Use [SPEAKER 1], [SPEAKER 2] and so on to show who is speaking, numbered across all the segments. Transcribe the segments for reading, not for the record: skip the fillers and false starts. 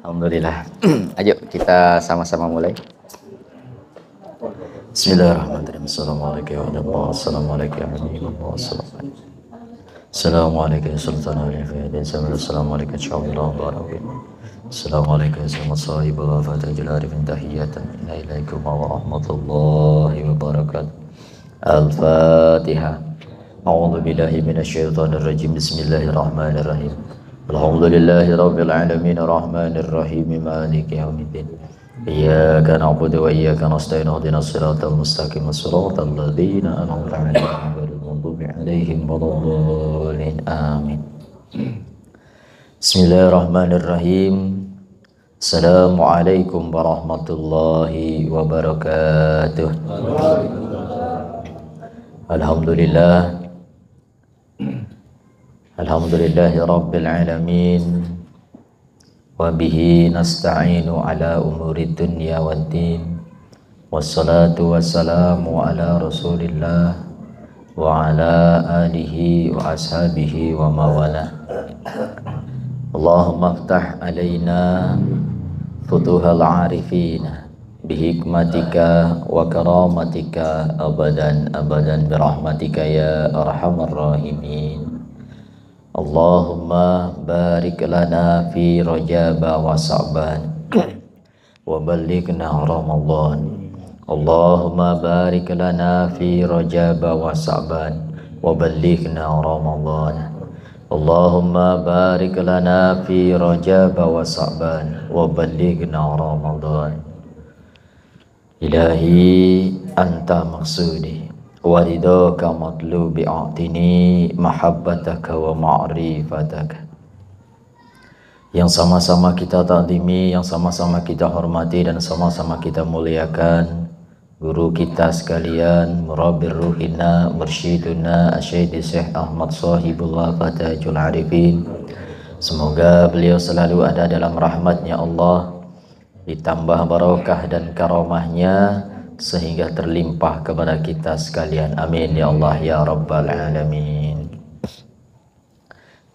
[SPEAKER 1] Alhamdulillah. Ayo kita sama-sama mulai. Bismillahirrahmanirrahim. Assalamualaikum warahmatullahi wabarakatuh. Assalamualaikum warahmatullahi wabarakatuh. Assalamualaikum warahmatullahi wabarakatuh. Assalamualaikum warahmatullahi wabarakatuh. Tahiyatan ilaikum warahmatullahi wabarakatuh. Al-Fatihah. A'udzu billahi minasyaitonir rajim. Bismillahirrahmanirrahim. Alhamdulillahi rabbil alamin arrahmanir rahim maliki yaumiddin. Iyyaka na'budu wa iyyaka nasta'in ihdinas siratal mustaqim siratal ladzina an'amta 'alaihim ghairil maghdubi 'alaihim waladdallin. Amin. Bismillahirrahmanirrahim. Assalamualaikum warahmatullahi wabarakatuh. Alhamdulillah. Alhamdulillahi rabbil alamin. Wa bihi nasta'inu ala umuri dunya waddin. Wassalatu wassalamu ala rasulillah wa ala alihi wa ashabihi wa mawala. Allahumma aftah alaina futuhal arifin bihikmatika wa karamatika abadan abadan birahmatika ya arhamar rahimin. Allahumma barik lana fi Rajab wa Sa'ban wa ballighna Ramadan. Allahumma barik lana fi Rajab wa Sa'ban wa ballighna Ramadan. Allahumma barik lana fi Rajab wa Sa'ban wa ballighna Ramadan. Ilahi anta maksudi wa ridhaka matlubi a'tini mahabbataka wa ma'rifataka. Yang sama-sama kita ta'zimi, yang sama-sama kita hormati dan sama-sama kita muliakan guru kita sekalian, murabbir ruhina, mursyiduna Asy-Syaikh Syekh Ahmad Shahibullah Fatahul Arifin. Semoga beliau selalu ada dalam rahmatnya Allah, ditambah barakah dan karamahnya sehingga terlimpah kepada kita sekalian. Amin ya Allah ya Rabbal Alamin.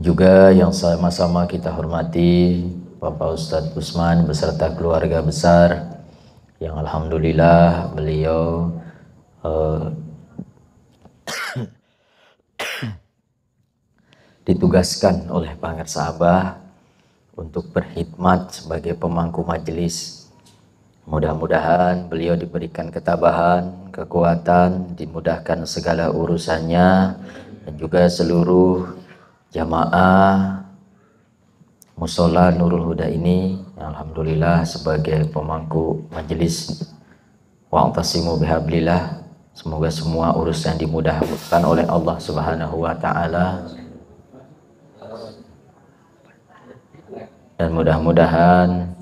[SPEAKER 1] Juga yang sama-sama kita hormati Bapak Ustadz Usman beserta keluarga besar yang alhamdulillah beliau ditugaskan oleh Pangersa Abah untuk berkhidmat sebagai pemangku majelis. Mudah-mudahan beliau diberikan ketabahan, kekuatan, dimudahkan segala urusannya, dan juga seluruh jamaah Musola Nurul Huda ini, alhamdulillah sebagai pemangku majelis wa'tasimu bihablillah. Semoga semua urusan dimudahkan oleh Allah Subhanahu wa taala. Dan mudah-mudahan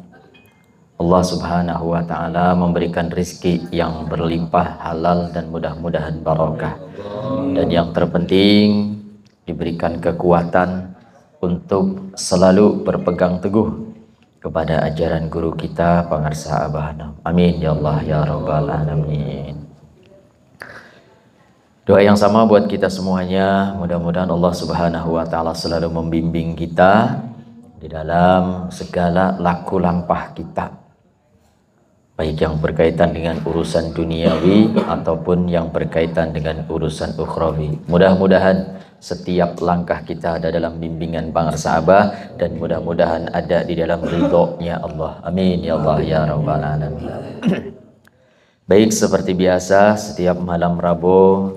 [SPEAKER 1] Allah Subhanahu wa ta'ala memberikan rizki yang berlimpah, halal, dan mudah-mudahan barakah. Dan yang terpenting diberikan kekuatan untuk selalu berpegang teguh kepada ajaran guru kita Pangersa Abah. Amin ya Allah ya Rabbal Alamin. Doa yang sama buat kita semuanya, mudah-mudahan Allah Subhanahu wa ta'ala selalu membimbing kita di dalam segala laku lampah kita, baik yang berkaitan dengan urusan duniawi ataupun yang berkaitan dengan urusan ukhrawi. Mudah-mudahan setiap langkah kita ada dalam bimbingan Pangersa Abah dan mudah-mudahan ada di dalam ridhonya Allah. Amin ya Allah ya Rabbal Alamin. Baik, seperti biasa setiap malam Rabu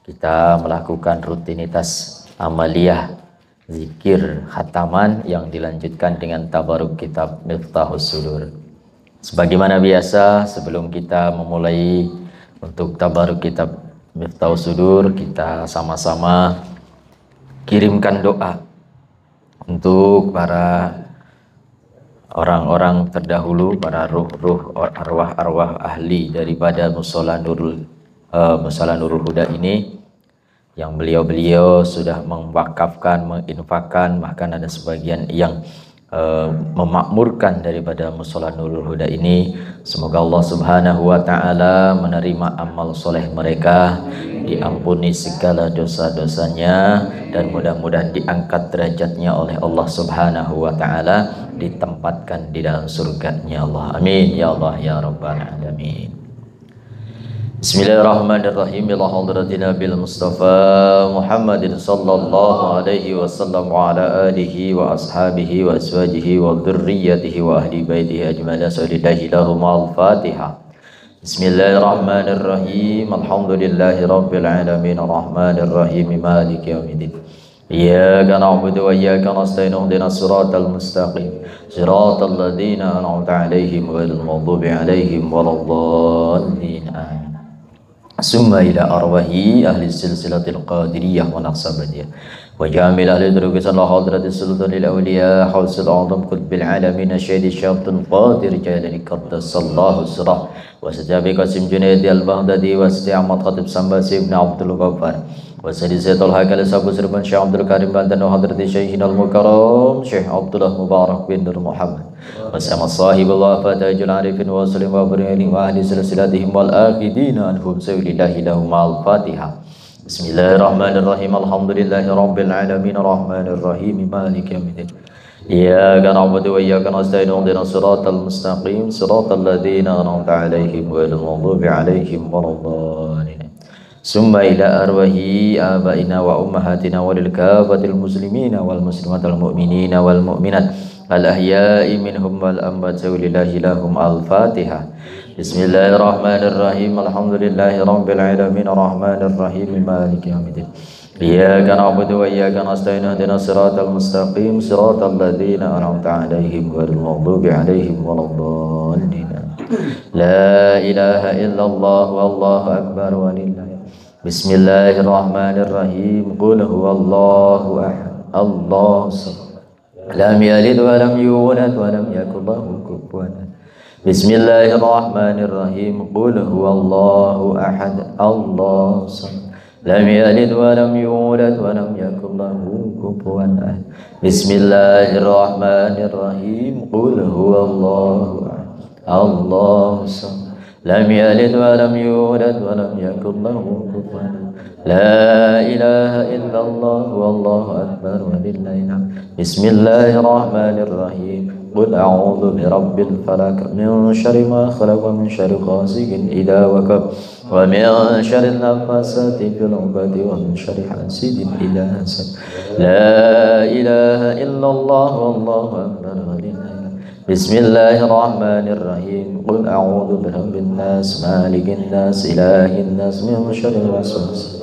[SPEAKER 1] kita melakukan rutinitas amaliyah zikir khataman yang dilanjutkan dengan tabaruk kitab Miftahus Sudur. Sebagaimana biasa, sebelum kita memulai untuk tabaruk kitab Miftahus Sudur, kita sama-sama kirimkan doa untuk para orang-orang terdahulu, para ruh-ruh, arwah-arwah ahli daripada Musola Nurul Huda ini, yang beliau-beliau sudah mewakafkan, menginfakkan, bahkan ada sebagian yang memakmurkan daripada Mushola Nurul Huda ini. Semoga Allah Subhanahu wa taala menerima amal soleh mereka, diampuni segala dosa-dosanya, dan mudah-mudahan diangkat derajatnya oleh Allah Subhanahu wa taala, ditempatkan di dalam surganya Allah. Amin ya Allah ya rabbal alamin. Bismillahirrahmanirrahim. Ila hadratina bil Mustafa Muhammadin sallallahu alaihi wasallam wa ala alihi wa ashabihi wa azwajihi wa dhurriyyatihi wa ahli baitihi ajmain. Sallallahu lahum al-Fatihah. Bismillahirrahmanirrahim. Alhamdulillahi rabbil alamin arrahmanir rahim maliki yaumiddin. Iyyaka na'budu wa iyyaka nasta'in ihdinas siratal mustaqim siratal ladzina an'amta 'alaihim ghairil maghdubi 'alaihim waladdallin. Amin. Summa ila arwahi ahli silsilatil qadiriyah wa naqsabadiyah wa jamil ahli durukisan la hadratis sultanil awliya hawsil a'zam qutbil alamin syahidi syabtun qadir jalali qaddasallahu sirah wa sajabi qasim junaidi al-baghdadi wa isti'amat khatib sambasi ibn abdul ghaffar wa sadisatul hakal sabu sirban syekh abdul karim bantan wa hadrati syekhin al-mukarram syekh abdullah mubarak bin nur muhammad wa sama sahibul wafatajul arifin wa salim wa bari'in wa ahli silsilatihim wal akhidina anhum sawlillahi lahum al-Fatihah. Bismillahirrahmanirrahim. Alhamdulillahi rabbil alamin arrahmanir rahim maliki yaumiddin. Iyyaka na'budu wa iyyaka nasta'in ihdinas siratal mustaqim siratal ladzina an'amta 'alaihim ghairil maghdubi 'alaihim waladdallin. Summa ila arwahi abaina wa ummahatina wa lil kafatil muslimina wal muslimatil mu'minina wal mu'minat al ahya'i minhum wal amwat lillahi lahum al-Fatihah. Bismillahirrahmanirrahim. Alhamdulillahi rabbil alamin arrahmanir rahim maliki yaumiddin. Iyyaka na'budu wa iyyaka nasta'in ihdinas siratal mustaqim siratal ladzina an'amta 'alaihim ghairil maghdubi 'alaihim waladdallin. La ilaha illallah wallahu akbar walillahi. Bismillahirrahmanirrahim. Qul huwallahu ahad Allahus samad lam yalid wa lam yulad wa lam yakul lahu kufuwan ahad. Bismillahirrahmanirrahim. Qul huwallahu ahad Allahus samad lam yalid wa lam yulad wa lam yakul lahu kufuwan ahad. Bismillahirrahmanirrahim. Qul huwallahu ahad Allahus samad lam yalid wa lam yulad wa lam yakul lahu kufuwan ahad. La ilaha illallah wallahu akbar walillahil hamd. Bismillahirrahmanirrahim. Qul a'udzu birabbil falaq min syarri ma khalaq wa min syarri ghasiqin idza waqab wa min syarri nafasati fil 'uqad wa min syarri hasidin idza hasad. La ilaha illallah wallahu akbar walillahil hamd. Bismillahirrahmanirrahim. Qul a'udzu birabbin nas malikin nas ilahin nas min syarril waswas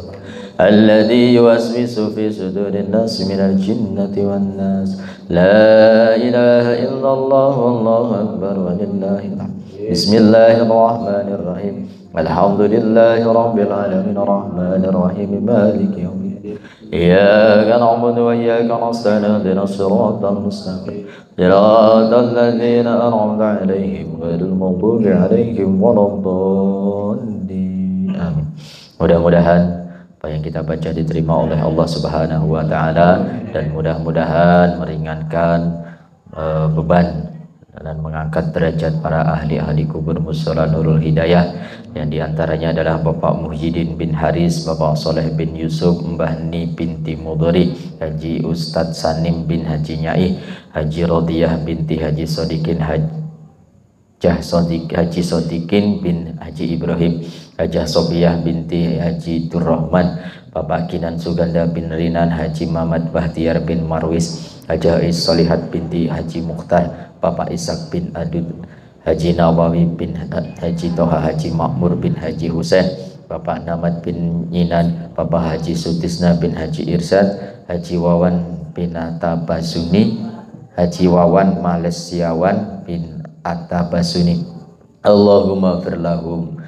[SPEAKER 1] alladzi yuwaswisu fi sudurin nas minal jinnati wan nas. La ilaha illallah wallahu akbar walillahil hamd. Bismillahirrahmanirrahim. Alhamdulillahi rabbil alamin arrahmanir rahim maliki yaumiddin. Iyyaka na'budu wa iyyaka nasta'in ihdinas siratal mustaqim siratal ladzina an'amta 'alaihim ghairil maghdubi 'alaihim waladdallin. Amin. Mudah-mudahan apa yang kita baca diterima oleh Allah Subhanahu wa taala, dan mudah-mudahan meringankan beban dan mengangkat derajat para ahli-ahli kubur Mushola Nurul Hidayah, yang diantaranya adalah Bapak Muhyiddin bin Haris, Bapak Soleh bin Yusuf, Mbah Ni binti Mudhari, Haji Ustadz Sanim bin Haji Nyai, Haji Rodiyah binti Haji Sodikin, Haji Sodikin bin Haji Ibrahim, Hajah Sobiyah binti Haji Durrahman, Bapak Kinan Suganda bin Rinan, Haji Muhammad Bahtiar bin Marwis, Hajah Solihat binti Haji Mukhtar, Bapak Ishak bin Adud, Haji Nawawi bin Haji Toha, Haji Makmur bin Haji Husain, Bapak Namad bin Yinan, Bapak Haji Sutisna bin Haji Irsad, Haji Wawan bin Atabasuni, Haji Wawan Malesiawan bin Atabasuni. Allahumma firlahum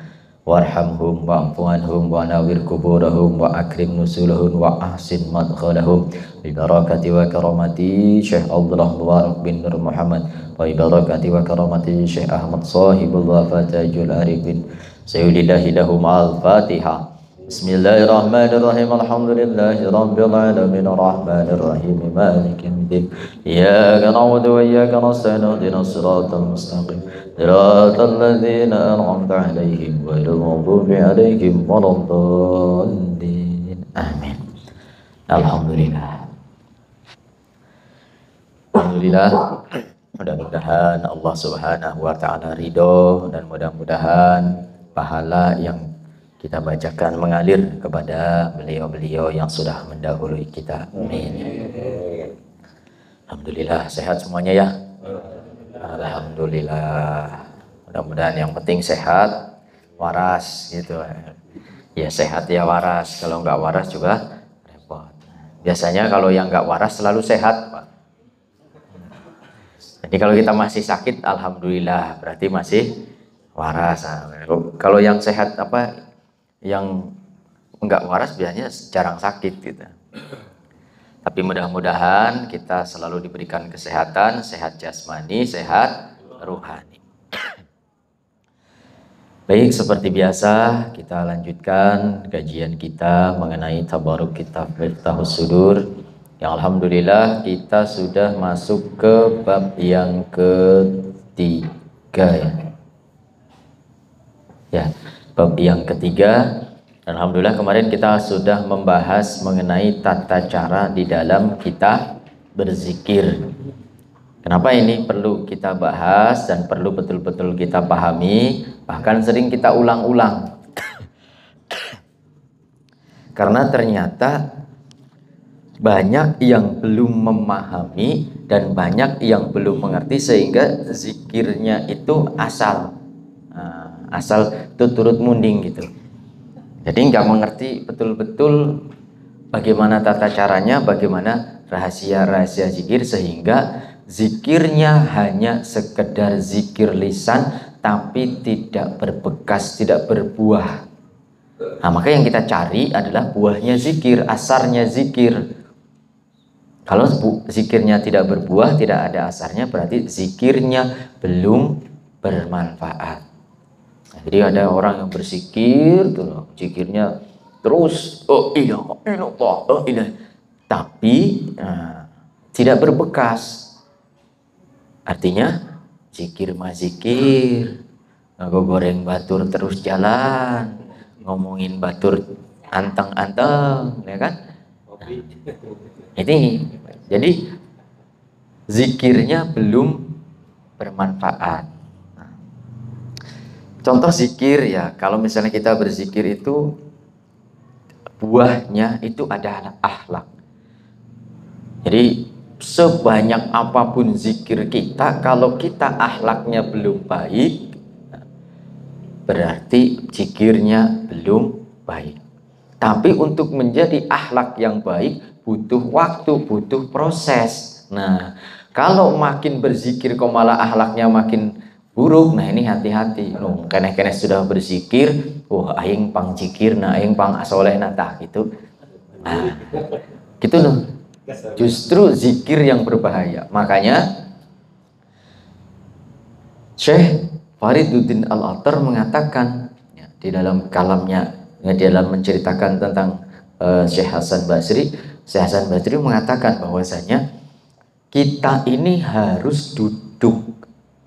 [SPEAKER 1] warhamhum wa'fu anhum wa nawwir kuburahum wa akrim nusulahum wa ahsin madkhalahum bi barakati wa karamati Syekh Abdullah Mubarak bin Nur Muhammad wa bi barakati wa karamati Syekh Ahmad sahibul wafatajul arifin sayyidillahi lahum al-Fatihah. Bismillahirrahmanirrahim. Alhamdulillahirabbil alamin arrahmanir rahim maliki yaumiddin. Iyyaka na'budu wa iyyaka nasta'in ihdinas siratal mustaqim. Siratal ladzina an'amta 'alaihim ghairil maghdubi 'alaihim waladdallin. Amin. Alhamdulillah. Alhamdulillah. Mudah-mudahan Allah Subhanahu wa taala ridho dan mudah-mudahan pahala yang kita bacakan mengalir kepada beliau-beliau yang sudah mendahului kita. Amin. Alhamdulillah sehat semuanya ya. Alhamdulillah. Mudah-mudahan yang penting sehat, waras gitu. Ya sehat ya waras. Kalau nggak waras juga repot. Biasanya kalau yang nggak waras selalu sehat, Pak. Jadi kalau kita masih sakit, alhamdulillah berarti masih waras. Kalau yang sehat apa? Yang enggak waras biasanya jarang sakit gitu. Tapi mudah-mudahan kita selalu diberikan kesehatan, sehat jasmani, sehat rohani. Baik, seperti biasa kita lanjutkan kajian kita mengenai tabaruk kitab Miftahus Sudur. Yang alhamdulillah kita sudah masuk ke bab yang ketiga ya. Ya. Bab yang ketiga, alhamdulillah kemarin kita sudah membahas mengenai tata cara di dalam kita berzikir. Kenapa ini perlu kita bahas dan perlu betul-betul kita pahami, bahkan sering kita ulang-ulang. Karena ternyata banyak yang belum memahami dan banyak yang belum mengerti sehingga zikirnya itu asal turut munding gitu. Jadi nggak mengerti betul-betul bagaimana tata caranya, bagaimana rahasia-rahasia zikir, sehingga zikirnya hanya sekedar zikir lisan tapi tidak berbekas, tidak berbuah. Nah, maka yang kita cari adalah buahnya zikir, asarnya zikir. Kalau zikirnya tidak berbuah, tidak ada asarnya, berarti zikirnya belum bermanfaat. Jadi ada orang yang berzikir, zikirnya terus, oh iya, oh iya, tapi tidak berbekas. Artinya zikir mah zikir, goreng batur terus jalan, ngomongin batur anteng-anteng, ya kan? Ini jadi zikirnya belum bermanfaat. Contoh zikir ya, kalau misalnya kita berzikir itu buahnya itu adalah akhlak. Jadi sebanyak apapun zikir kita, kalau kita akhlaknya belum baik, berarti zikirnya belum baik. Tapi untuk menjadi akhlak yang baik butuh waktu, butuh proses. Nah, kalau makin berzikir kok malah akhlaknya makin buruk, nah ini hati-hati. Kene-kene sudah berzikir, aing pang zikir, nah aing pang asoleh natah gitu. Nah, gitu loh. Justru zikir yang berbahaya. Makanya Syekh Fariduddin Al-Attar mengatakan ya, di dalam kalamnya, ya, di dalam menceritakan tentang Syekh Hasan Basri, Syekh Hasan Basri mengatakan bahwasanya kita ini harus duduk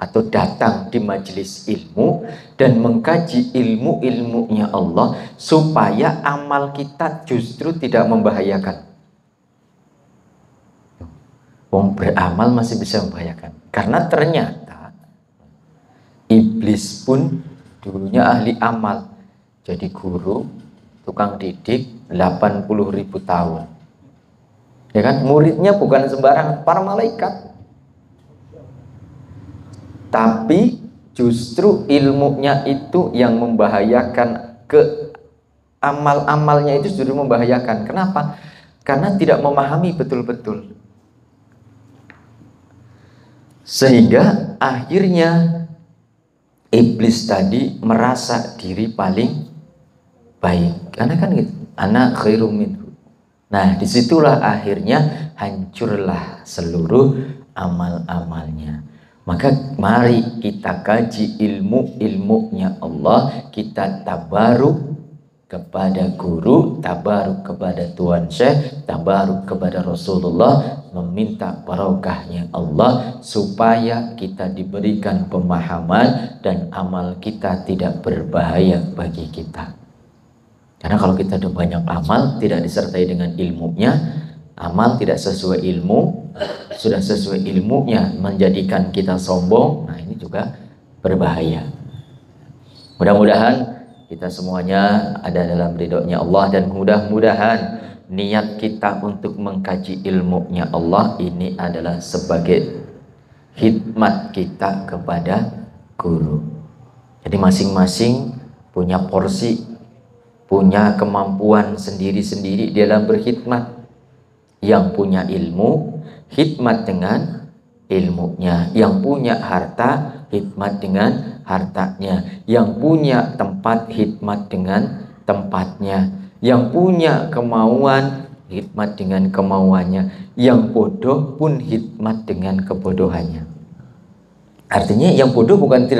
[SPEAKER 1] atau datang di majelis ilmu dan mengkaji ilmu-ilmunya Allah supaya amal kita justru tidak membahayakan. Wong beramal masih bisa membahayakan. Karena ternyata iblis pun dulunya ahli amal. Jadi guru, tukang didik 80.000 tahun. Ya kan? Muridnya bukan sembarangan, para malaikat. Tapi justru ilmunya itu yang membahayakan, ke amal-amalnya itu justru membahayakan. Kenapa? Karena tidak memahami betul-betul. Sehingga akhirnya iblis tadi merasa diri paling baik. Karena kan gitu, ana khairum minhu. Nah, disitulah akhirnya hancurlah seluruh amal-amalnya. Maka mari kita kaji ilmu-ilmunya Allah, kita tabaruk kepada guru, tabaruk kepada Tuan Syekh, tabaruk kepada Rasulullah, meminta barokahnya Allah supaya kita diberikan pemahaman dan amal kita tidak berbahaya bagi kita. Karena kalau kita sudah banyak amal tidak disertai dengan ilmunya, amal tidak sesuai ilmu, sudah sesuai ilmunya menjadikan kita sombong, nah ini juga berbahaya. Mudah-mudahan kita semuanya ada dalam ridhonya Allah, dan mudah-mudahan niat kita untuk mengkaji ilmunya Allah ini adalah sebagai khidmat kita kepada guru. Jadi masing-masing punya porsi, punya kemampuan sendiri-sendiri dalam berkhidmat. Yang punya ilmu, khidmat dengan ilmunya. Yang punya harta, khidmat dengan hartanya. Yang punya tempat, khidmat dengan tempatnya. Yang punya kemauan, khidmat dengan kemauannya. Yang bodoh pun khidmat dengan kebodohannya. Artinya yang bodoh bukan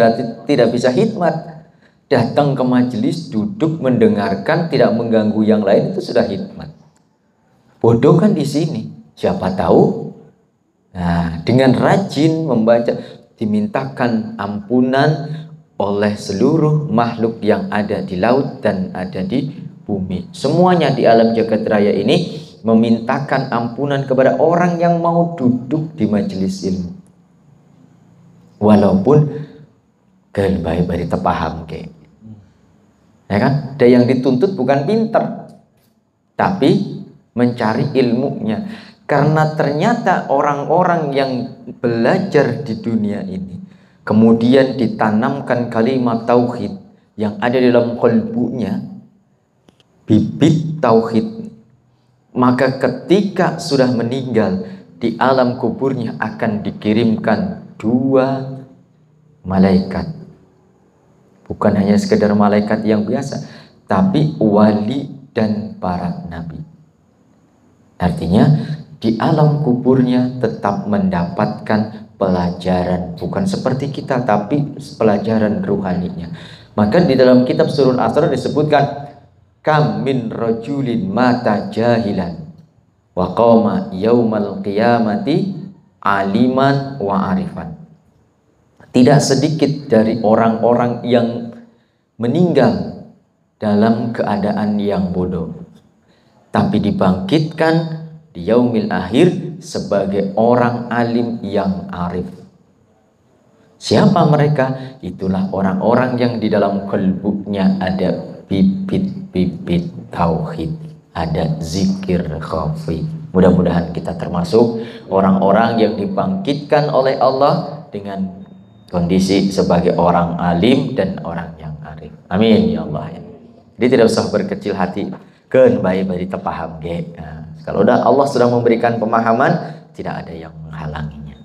[SPEAKER 1] tidak bisa khidmat. Datang ke majelis, duduk, mendengarkan, tidak mengganggu yang lain, itu sudah khidmat. Bodoh kan di sini, siapa tahu. Nah, dengan rajin membaca, dimintakan ampunan oleh seluruh makhluk yang ada di laut dan ada di bumi. Semuanya di alam jagat raya ini memintakan ampunan kepada orang yang mau duduk di majelis ilmu. Walaupun baik bari tepaham ke. Ya kan? Ada yang dituntut bukan pinter, tapi mencari ilmunya. Karena ternyata orang-orang yang belajar di dunia ini kemudian ditanamkan kalimat tauhid yang ada dalam qalbunya, bibit tauhid, maka ketika sudah meninggal di alam kuburnya akan dikirimkan 2 malaikat. Bukan hanya sekedar malaikat yang biasa, tapi wali dan para nabi. Artinya di alam kuburnya tetap mendapatkan pelajaran, bukan seperti kita, tapi pelajaran ruhaninya. Maka di dalam kitab Surah Al-Asr disebutkan, kam min rajulin mata jahilan wa qama yaumal qiyamati aliman wa arifan. Tidak sedikit dari orang-orang yang meninggal dalam keadaan yang bodoh, tapi dibangkitkan di yaumil akhir sebagai orang alim yang arif. Siapa mereka? Itulah orang-orang yang di dalam kalbunya ada bibit-bibit tauhid, ada zikir khafi. Mudah-mudahan kita termasuk orang-orang yang dibangkitkan oleh Allah dengan kondisi sebagai orang alim dan orang yang arif. Amin ya Allah. Jadi tidak usah berkecil hati. Keun baik bari tepaham ge. Nah, kalau Allah sudah memberikan pemahaman, tidak ada yang menghalanginya.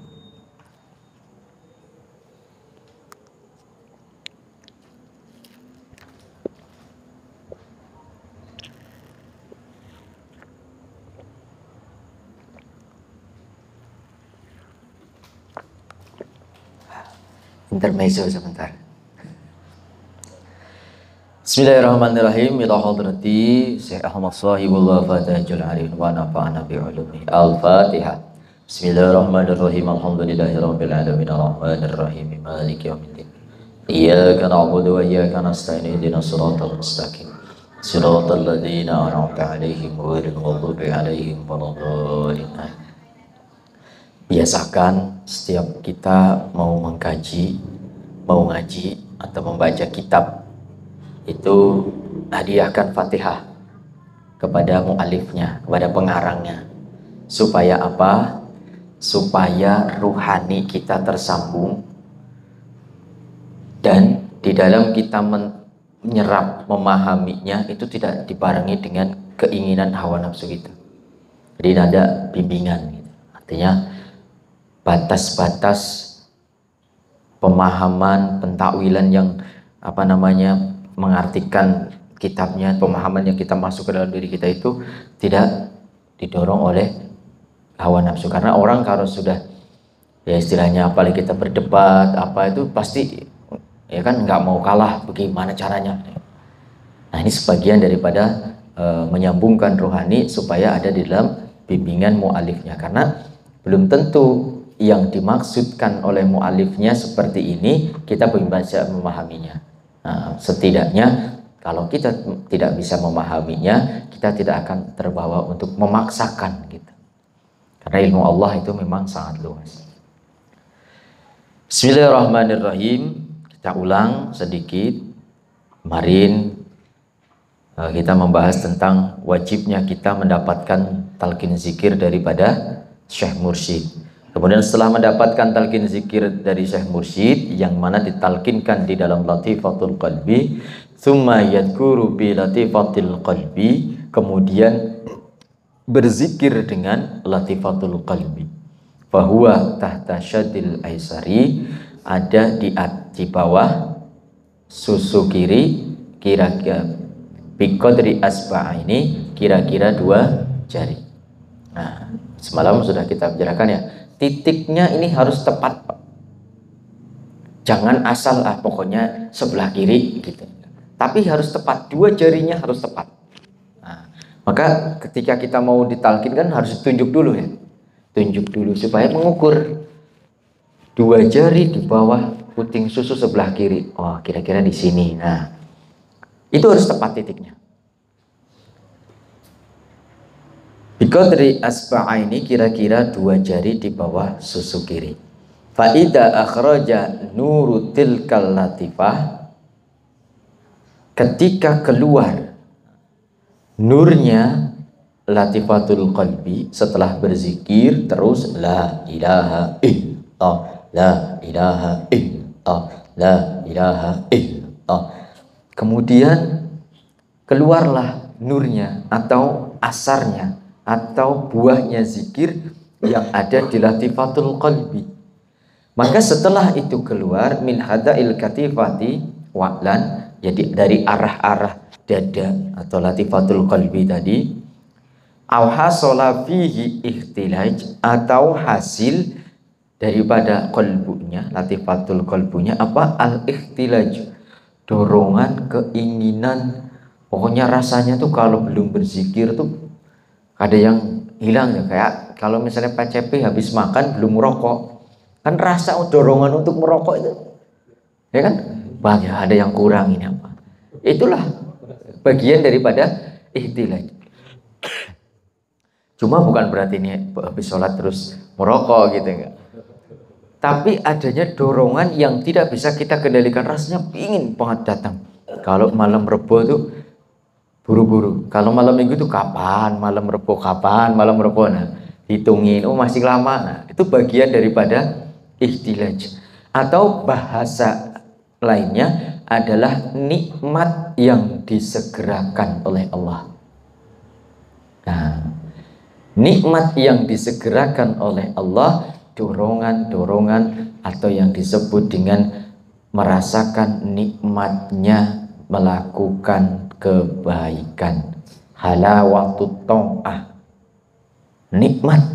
[SPEAKER 1] Intermezzo sebentar. Bismillahirrahmanirrahim. Ila hadrati Syekh Ahmad Sahibul Wafatajul Arif wa nafa'ana bi'ulumi. Al-Fatihah. Bismillahirrahmanirrahim. Alhamdulillahirabbil alamin arrahmanir rahim maliki yaumiddin. Iyyaka na'budu wa iyyaka nasta'in ihdinas siratal mustaqim. Siratal ladzina an'amta 'alaihim ghairil maghdubi 'alaihim waladdallin. Biasakan setiap kita mau mengkaji, mau ngaji atau membaca kitab, itu hadiahkan Fatihah kepada mu'alifnya, kepada pengarangnya. Supaya apa? Supaya ruhani kita tersambung, dan di dalam kita menyerap, memahaminya itu tidak dibarengi dengan keinginan hawa nafsu kita. Jadi ada bimbingan gitu. Artinya batas-batas pemahaman, pentakwilan yang mengartikan kitabnya, pemahaman yang kita masuk ke dalam diri kita itu tidak didorong oleh hawa nafsu. Karena orang kalau sudah, ya istilahnya apalagi kita berdebat apa itu pasti ya kan nggak mau kalah, bagaimana caranya. Nah, ini sebagian daripada menyambungkan rohani supaya ada di dalam bimbingan mu'alifnya, karena belum tentu yang dimaksudkan oleh mu'alifnya seperti ini kita bisa memahaminya. Nah, setidaknya kalau kita tidak bisa memahaminya, kita tidak akan terbawa untuk memaksakan gitu. Karena ilmu Allah itu memang sangat luas. Bismillahirrahmanirrahim. Kita ulang sedikit. Kemarin kita membahas tentang wajibnya kita mendapatkan talqin zikir daripada Syekh Mursyid. Kemudian setelah mendapatkan talqin zikir dari Syekh Mursyid yang mana ditalqinkan di dalam Latifatul Qalbi, tsumma yadhkuru bi Latifatil Qalbi, kemudian berzikir dengan Latifatul Qalbi. Fahuwa tahta syadil aisari, ada di bawah susu kiri, kira-kira biqadri asba' ini kira-kira 2 jari. Nah, semalam sudah kita bicarakan ya, titiknya ini harus tepat, Pak. Jangan asal pokoknya sebelah kiri gitu. Tapi harus tepat, 2 jarinya harus tepat. Nah, maka ketika kita mau ditalkin kan harus tunjuk dulu ya. Tunjuk dulu supaya mengukur 2 jari di bawah puting susu sebelah kiri. Oh, kira-kira di sini. Nah, itu harus tepat titiknya. Biqadri asba'a ini kira-kira 2 jari di bawah susu kiri. Fa'idha akhraja nuru tilkal latifah, ketika keluar nurnya Latifatul Qalbi setelah berzikir terus la ilaha illallah, la ilaha illallah, la ilaha illallah. Kemudian keluarlah nurnya atau asarnya atau buahnya zikir yang ada di Latifatul Qalbi. Maka setelah itu keluar min hadail katifati wa'lan, jadi dari arah-arah dada atau Latifatul Qalbi tadi, au hasala fihi ihtilaj, atau hasil daripada qalbunya, Latifatul Qalbunya apa? Al-ihtilaj, dorongan, keinginan. Pokoknya rasanya tuh kalau belum berzikir tuh ada yang hilang ya. Kayak kalau misalnya Pak CP habis makan belum merokok, kan rasa dorongan untuk merokok itu ya kan banyak, ada yang kurang ini apa. Itulah bagian daripada ihtilaj. Cuma bukan berarti ini habis sholat terus merokok gitu, enggak. Tapi adanya dorongan yang tidak bisa kita kendalikan, rasanya pingin banget datang. Kalau malam Rebo tuh buru-buru. Kalau malam Minggu tuh kapan malam Rebo, kapan malam Rebo. Nah, hitungin, oh masih lama. Nah, itu bagian daripada ihtilaj. Atau bahasa lainnya adalah nikmat yang disegerakan oleh Allah. Nah, nikmat yang disegerakan oleh Allah, dorongan-dorongan atau yang disebut dengan merasakan nikmatnya melakukan kebaikan, halawatut ta'ah, nikmat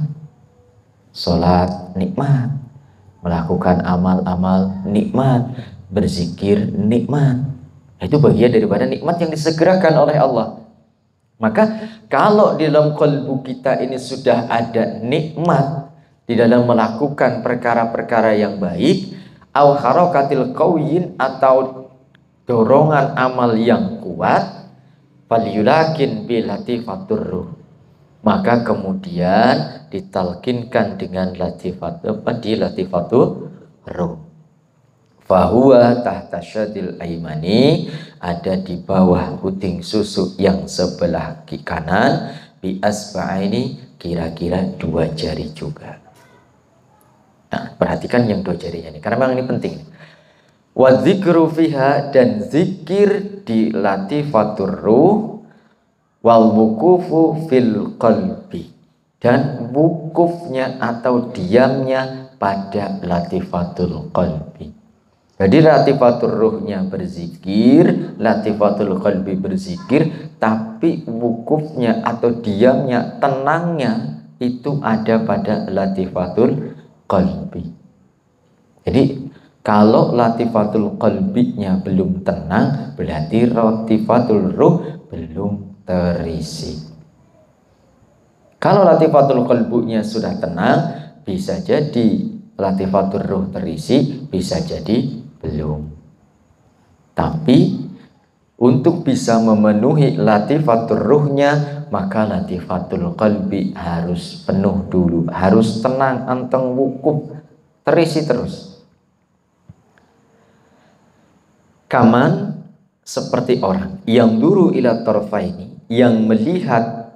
[SPEAKER 1] sholat nikmat, melakukan amal-amal nikmat, berzikir nikmat. Itu bagian daripada nikmat yang disegerakan oleh Allah. Maka kalau di dalam kalbu kita ini sudah ada nikmat di dalam melakukan perkara-perkara yang baik, au harakatil qawyin, atau dorongan amal yang kuat, falyulakin bi latifatur ruh, maka kemudian ditalkinkan dengan latifatur ruh. Fahuwa tahta syadil aimani, ada di bawah puting susu yang sebelah kanan, bi asba'aini, kira-kira 2 jari juga. Nah, perhatikan yang 2 jarinya ini, karena memang ini penting. Wa dzikru fiha, dan zikir di latifatur ruh, wal wukufu fil qalbi, dan wukufnya atau diamnya pada latifatul qalbi. Jadi latifatul ruhnya berzikir, latifatul qalbi berzikir, tapi wukufnya atau diamnya, tenangnya itu ada pada latifatul qalbi. Jadi Kalau latifatul qalbinya belum tenang, berarti latifatul ruh belum terisi. Kalau latifatul qalbunya sudah tenang, bisa jadi latifatul ruh terisi, bisa jadi belum. Tapi untuk bisa memenuhi latifatul ruhnya, maka latifatul qalbi harus penuh dulu, harus tenang, anteng, wukuf, terisi terus. Kaman seperti orang yang duru ila tarfaini, yang melihat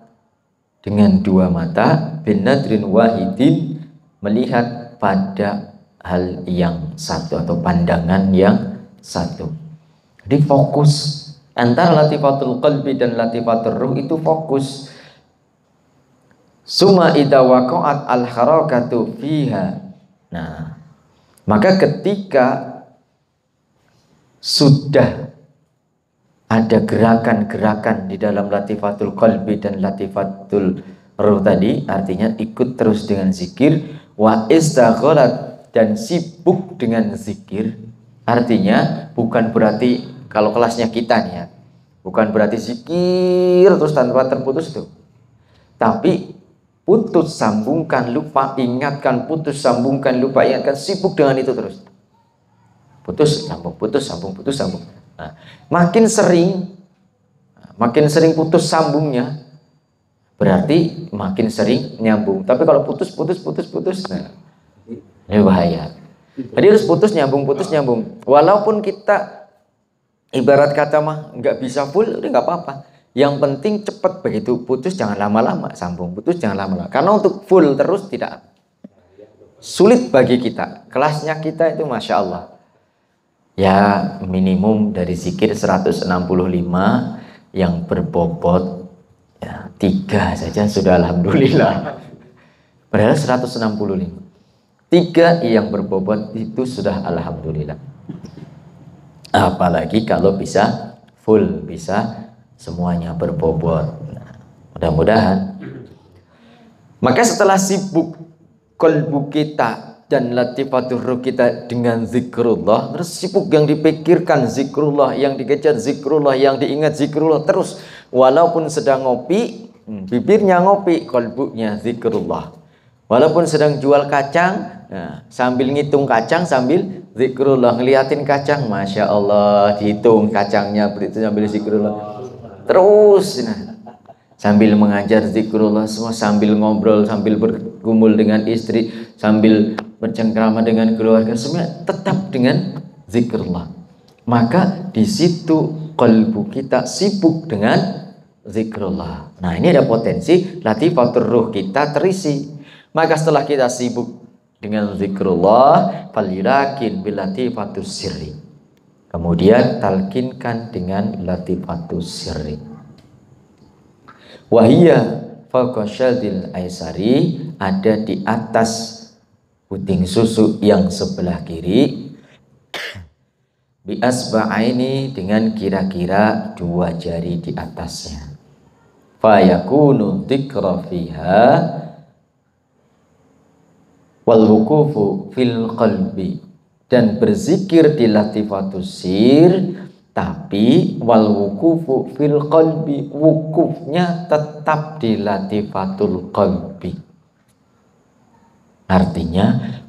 [SPEAKER 1] dengan dua mata, binadrin wahidin, melihat pada hal yang satu atau pandangan yang satu. Jadi fokus antara latifatul qalbi dan latifatul ruh itu fokus. Summa idza waqa'at al harakatu fiha. Nah, maka ketika sudah ada gerakan-gerakan di dalam latifatul qalbi dan latifatul ruh tadi, artinya ikut terus dengan zikir, wa istagharat, dan sibuk dengan zikir. Artinya bukan berarti kalau kelasnya kita nih ya, bukan berarti zikir terus tanpa terputus tuh. Tapi putus sambungkan, lupa ingatkan, putus sambungkan, lupa ingatkan, sibuk dengan itu terus. Putus sambung, putus sambung, putus sambung. Nah, makin sering putus sambungnya, berarti makin sering nyambung. Tapi kalau putus, nah, ini bahaya. Jadi harus putus nyambung. Walaupun kita ibarat kata mah nggak bisa full, udah nggak apa-apa. Yang penting cepat, begitu putus jangan lama-lama, sambung, putus jangan lama-lama. Karena untuk full terus tidak sulit bagi kita. Kelasnya kita itu masya Allah. Ya minimum dari zikir 165 yang berbobot ya, 3 saja sudah alhamdulillah. Padahal 165. 3 yang berbobot itu sudah alhamdulillah. Apalagi kalau bisa full, bisa semuanya berbobot. Nah, mudah-mudahan. Maka setelah sibuk kalbu kita dan latifatul ruh kita dengan zikrullah, terus sibuk yang dipikirkan zikrullah, yang dikejar zikrullah, yang diingat zikrullah terus, walaupun sedang ngopi, bibirnya ngopi, kalbunya zikrullah. Walaupun sedang jual kacang, nah, sambil ngitung kacang sambil zikrullah, ngeliatin kacang, masya Allah, dihitung kacangnya, begitu sambil zikrullah terus. Nah, sambil mengajar zikrullah semua, sambil ngobrol, sambil bergumul dengan istri, sambil bercengkrama dengan keluarga, semua tetap dengan zikrullah. Maka di situ kalbu kita sibuk dengan zikrullah. Nah, ini ada potensi latifatul ruh kita terisi. Maka setelah kita sibuk dengan zikrullah, falyulakin bil latifatus sirri. Kemudian talkinkan dengan latifatus sirri. Wahiyya fawqa syadil aisari, ada di atas puting susu yang sebelah kiri, bi asba'aini, dengan kira-kira 2 jari di atasnya. Fa yakunu dzikra fiha wal wuqufu fil qalbi, dan berzikir di latifatus sir, tapi wal wuqufu fil qalbi, wukufnya tetap di latifatul qalbi. Artinya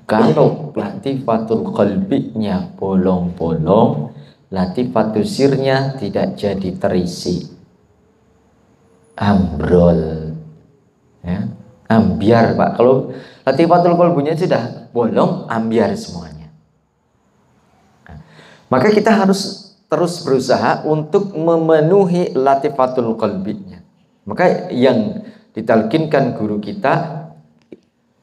[SPEAKER 1] kalau latifatul qalbinya bolong-bolong, latifatul sirnya tidak jadi terisi, ambrol ya, ambiar Pak. Kalau latifatul qalbinya sudah bolong, ambiar semuanya. Nah, maka kita harus terus berusaha untuk memenuhi latifatul qalbinya. Maka yang ditalkinkan guru kita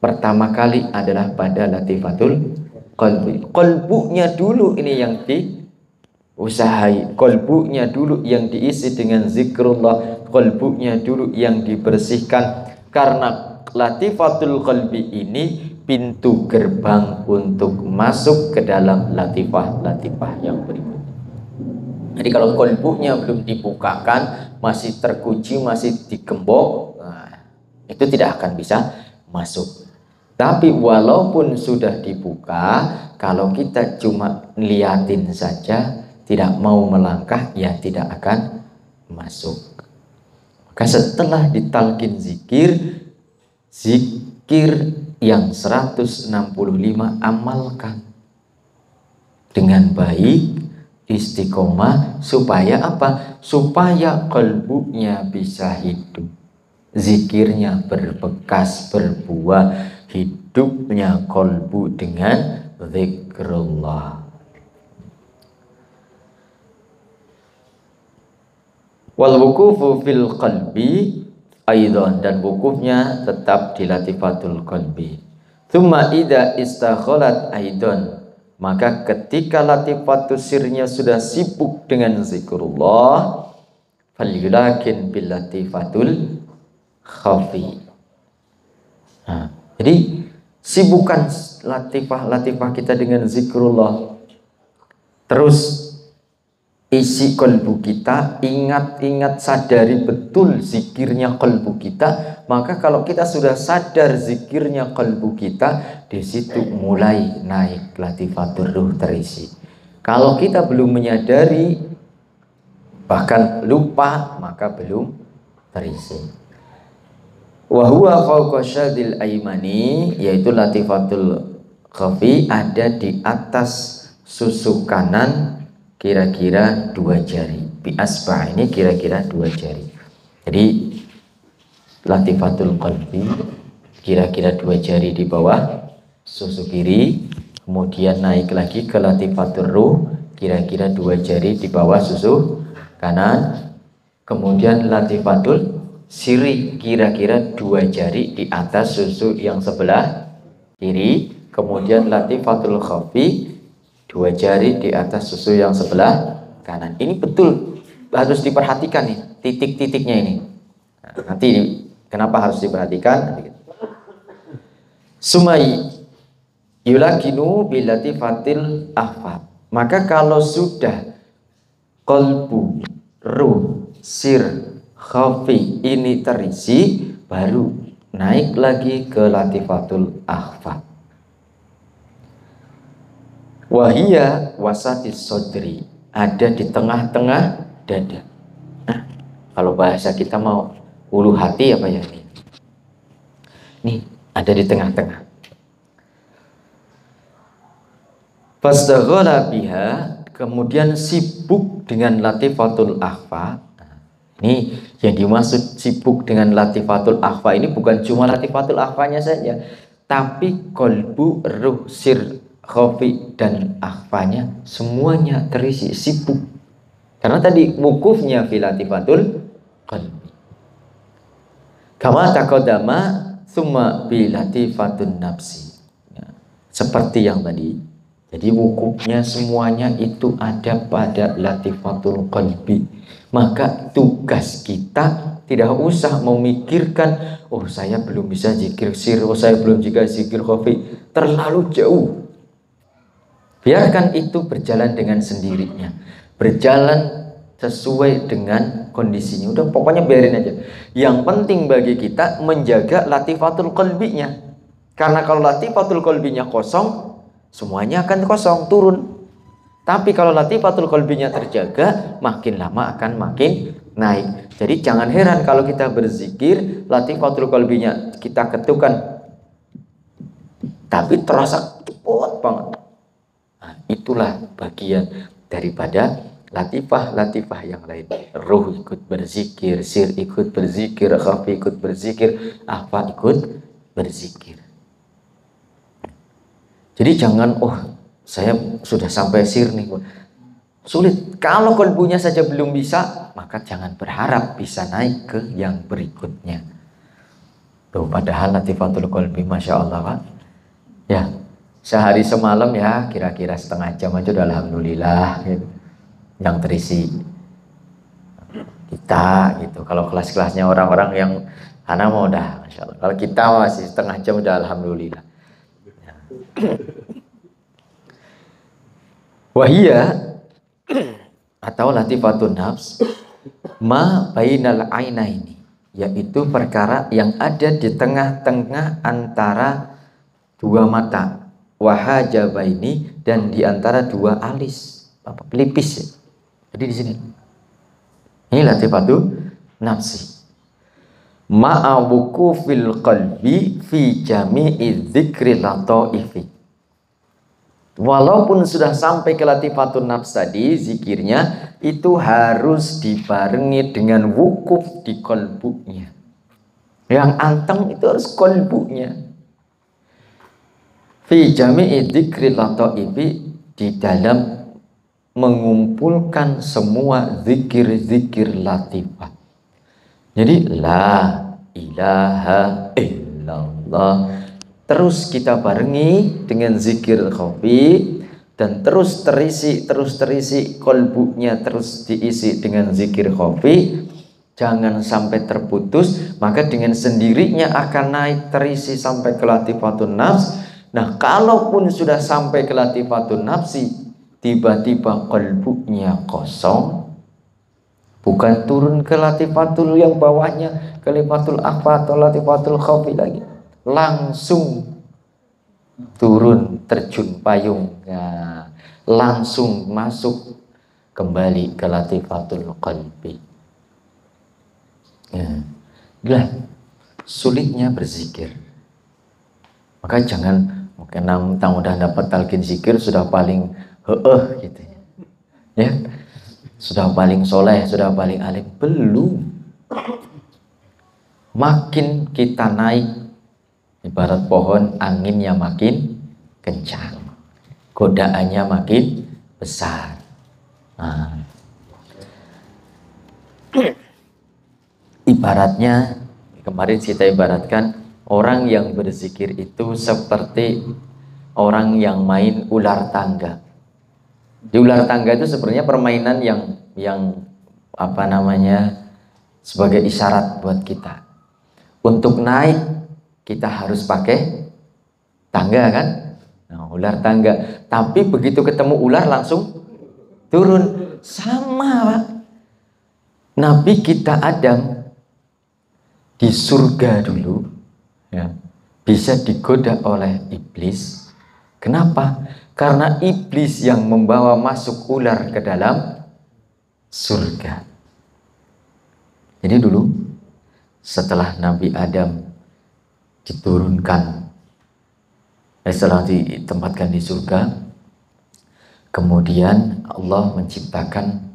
[SPEAKER 1] pertama kali adalah pada latifatul qalbi. Qalbunya dulu ini yang diusahai, qalbunya dulu yang diisi dengan zikrullah, qalbunya dulu yang dibersihkan. Karena latifatul qalbi ini pintu gerbang untuk masuk ke dalam latifah-latifah yang berikutnya. Jadi kalau qalbunya belum dibukakan, masih terkunci, masih digembok, nah, itu tidak akan bisa masuk. Tapi walaupun sudah dibuka, kalau kita cuma liatin saja, tidak mau melangkah, ya tidak akan masuk. Maka setelah ditalkin zikir, zikir yang 165 amalkan dengan baik, istiqomah, supaya apa? Supaya kalbunya bisa hidup, zikirnya berbekas, berbuah, hidupnya kalbu dengan zikrullah. Wal wukufu fil qalbi aidan, dan wukufnya tetap di latifatul qalbi. Tsumma idza istakhalat aidan, maka ketika latifatus sirnya sudah sibuk dengan zikrullah, falyulakin bil latifatul khafi. Nah, jadi sibukkan latifah kita dengan zikrullah. Terus isi kalbu kita, ingat-ingat, sadari betul zikirnya kalbu kita. Maka kalau kita sudah sadar zikirnya kalbu kita, di situ mulai naik latifatul ruh terisi. Kalau kita belum menyadari, bahkan lupa, maka belum terisi. Wa huwa fawqa syadil aimani, yaitu latifatul khafi ada di atas susu kanan kira-kira 2 jari. Bi asba' ini kira-kira 2 jari. Jadi latifatul qalbi kira-kira 2 jari di bawah susu kiri, kemudian naik lagi ke latifatul ruh kira-kira 2 jari di bawah susu kanan, kemudian latifatul siri kira-kira 2 jari di atas susu yang sebelah kiri, kemudian latifatul khafi 2 jari di atas susu yang sebelah kanan. Ini betul harus diperhatikan nih, titik-titiknya ini. Nah, nanti kenapa harus diperhatikan? Sumai yulakinu bilatifatil ahfad. Maka kalau sudah qalbu, ruh, sir, khafi ini terisi, baru naik lagi ke latifatul ahfad. Wahia wasatis sodri, ada di tengah-tengah dada. Nah, kalau bahasa kita mau ulu hati apa ya ini? Nih, ada di tengah-tengah. Fastaghala biha, kemudian sibuk dengan latifatul akhfa. Ini yang dimaksud sibuk dengan latifatul akhfa ini bukan cuma latifatul akhfanya saja, tapi qalbu, ruh, sir, khafi dan akhfanya semuanya terisi, sibuk. Karena tadi wukufnya fi latifatul qalbi. Kama taqaddama summa bi latifatun nafsi. Ya, seperti yang tadi. Jadi wukufnya semuanya itu ada pada latifatul qalbi. Maka tugas kita tidak usah memikirkan, oh saya belum bisa zikir sir, oh saya belum juga zikir khafi, terlalu jauh. Biarkan itu berjalan dengan sendirinya, berjalan sesuai dengan kondisinya. Udah pokoknya biarin aja. Yang penting bagi kita menjaga latifatul qalbinya. Karena kalau latifatul qalbinya kosong, semuanya akan kosong, turun. Tapi kalau latifatul qalbinya terjaga, makin lama akan makin naik. Jadi jangan heran kalau kita berzikir, latifatul qalbinya kita ketukan, tapi terasa cepat banget. Nah, itulah bagian daripada latifah-latifah yang lain. Ruh ikut berzikir, sir ikut berzikir, khafi ikut berzikir, akhfa ikut berzikir. Jadi jangan, oh saya sudah sampai sir nih, sulit. Kalau kalbunya saja belum bisa, maka jangan berharap bisa naik ke yang berikutnya. Tuh, padahal latifatul qalbi, masya Allah kan? Ya, sehari semalam ya kira-kira setengah jam aja udah alhamdulillah gitu, yang terisi kita gitu. Kalau kelas-kelasnya orang-orang yang anak mau udah masya Allah. Kalau kita masih setengah jam udah alhamdulillah. Ya. Wahia atau latifatun nafs ma bainal ainaini, yaitu perkara yang ada di tengah-tengah antara dua mata, wahajabaini, dan di antara dua alis, pelipis ya. Jadi di sini. Ini latifatu nafsi. Ma'awuku fil qalbi fi jami'i dzikri lataifi. Walaupun sudah sampai ke latifatun nafs tadi, zikirnya itu harus dibarengi dengan wukuf di kolbunya. Yang anteng itu harus kolbunya. Fi jami'i dzikri lataifi, di dalam mengumpulkan semua zikir-zikir latifah. Jadi la ilaha illallah terus kita barengi dengan zikir khafi, dan terus terisi kolbunya terus diisi dengan zikir khafi, jangan sampai terputus, maka dengan sendirinya akan naik terisi sampai ke latifatun nafs. Nah, kalaupun sudah sampai ke latifatun nafsi, tiba-tiba kolbunya kosong, bukan turun ke latifatul yang bawahnya, ke latifatul akhfa atau latifatul khafi lagi, langsung turun terjun payung, ya, langsung masuk kembali ke latifatul qalbi. Ya, itulah sulitnya berzikir. Maka jangan mungkin udah dapat talqin zikir sudah paling gitu ya, sudah paling soleh, sudah paling alim. Belum. Makin kita naik, ibarat pohon, anginnya makin kencang, godaannya makin besar. Nah, ibaratnya kemarin kita ibaratkan orang yang berzikir itu seperti orang yang main ular tangga. Di ular tangga itu sebenarnya permainan yang apa namanya, sebagai isyarat buat kita untuk naik, kita harus pakai tangga kan, nah, ular tangga. Tapi begitu ketemu ular langsung turun. Sama Pak, Nabi kita Adam di surga dulu ya, bisa digoda oleh iblis. Kenapa? Karena iblis yang membawa masuk ular ke dalam surga. Jadi dulu setelah Nabi Adam diturunkan, setelah ditempatkan di surga, kemudian Allah menciptakan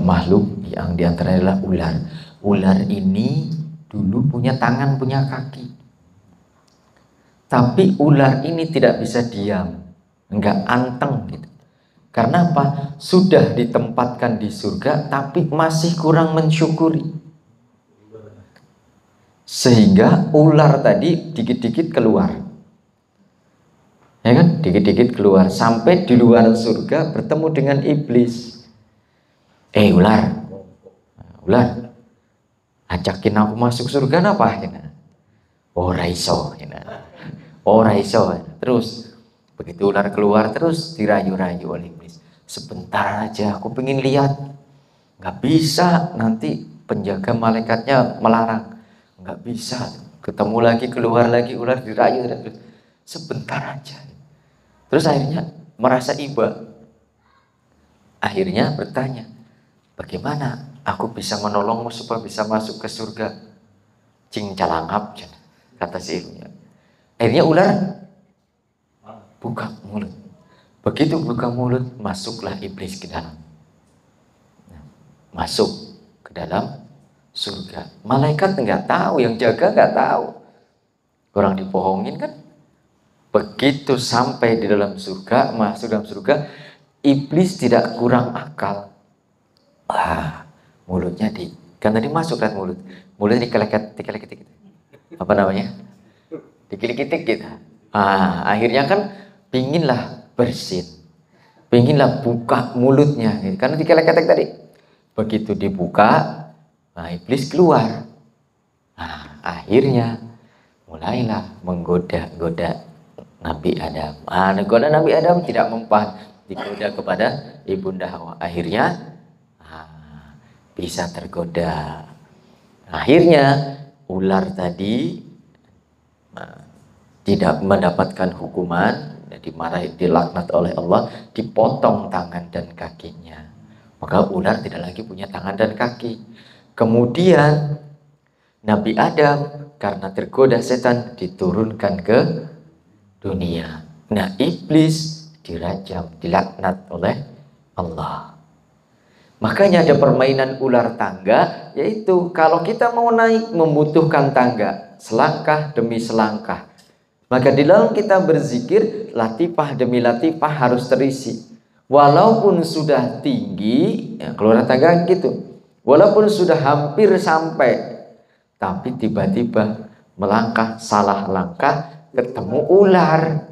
[SPEAKER 1] makhluk yang diantaranya adalah ular. Ular ini dulu punya tangan, punya kaki. Tapi ular ini tidak bisa diam, enggak anteng gitu. Karena apa? Sudah ditempatkan di surga tapi masih kurang mensyukuri. Sehingga ular tadi dikit-dikit keluar. Ya kan? Dikit-dikit keluar sampai di luar surga bertemu dengan iblis. Ular. Ular. Ajakin aku masuk surga napa? Ora iso. Ora iso. Terus begitu ular keluar terus dirayu-rayu oleh iblis. Sebentar aja aku pengen lihat. Nggak bisa, nanti penjaga malaikatnya melarang. Nggak bisa. Ketemu lagi, keluar lagi, ular dirayu terus. Sebentar aja. Terus akhirnya merasa iba. Akhirnya bertanya, bagaimana aku bisa menolongmu supaya bisa masuk ke surga? Cing calangap, kata si ibunya. Akhirnya ular buka mulut. Begitu buka mulut, masuklah iblis ke dalam. Masuk ke dalam surga. Malaikat nggak tahu, yang jaga nggak tahu. Orang dibohongin kan. Begitu sampai di dalam surga, masuk dalam surga, iblis tidak kurang akal. Mulutnya kan tadi masuk kan mulut. Mulutnya dikeleket gitu. Apa namanya? Dikit-dikit gitu. Akhirnya kan pinginlah bersin. Pinginlah buka mulutnya. Karena dikeleket tadi. Begitu dibuka, iblis keluar. Akhirnya mulailah menggoda-goda Nabi Adam. Goda Nabi Adam tidak mempan, digoda kepada Ibunda Hawa. Akhirnya bisa tergoda. Akhirnya ular tadi tidak mendapatkan hukuman, dimarahi, dilaknat oleh Allah, dipotong tangan dan kakinya. Maka ular tidak lagi punya tangan dan kaki. Kemudian Nabi Adam karena tergoda setan diturunkan ke dunia. Nah, iblis dirajam, dilaknat oleh Allah. Makanya ada permainan ular tangga, yaitu kalau kita mau naik membutuhkan tangga, selangkah demi selangkah. Maka di dalam kita berzikir, latifah demi latifah harus terisi. Walaupun sudah tinggi, ya keluar tangga gitu. Walaupun sudah hampir sampai, tapi tiba-tiba melangkah salah langkah, ketemu ular.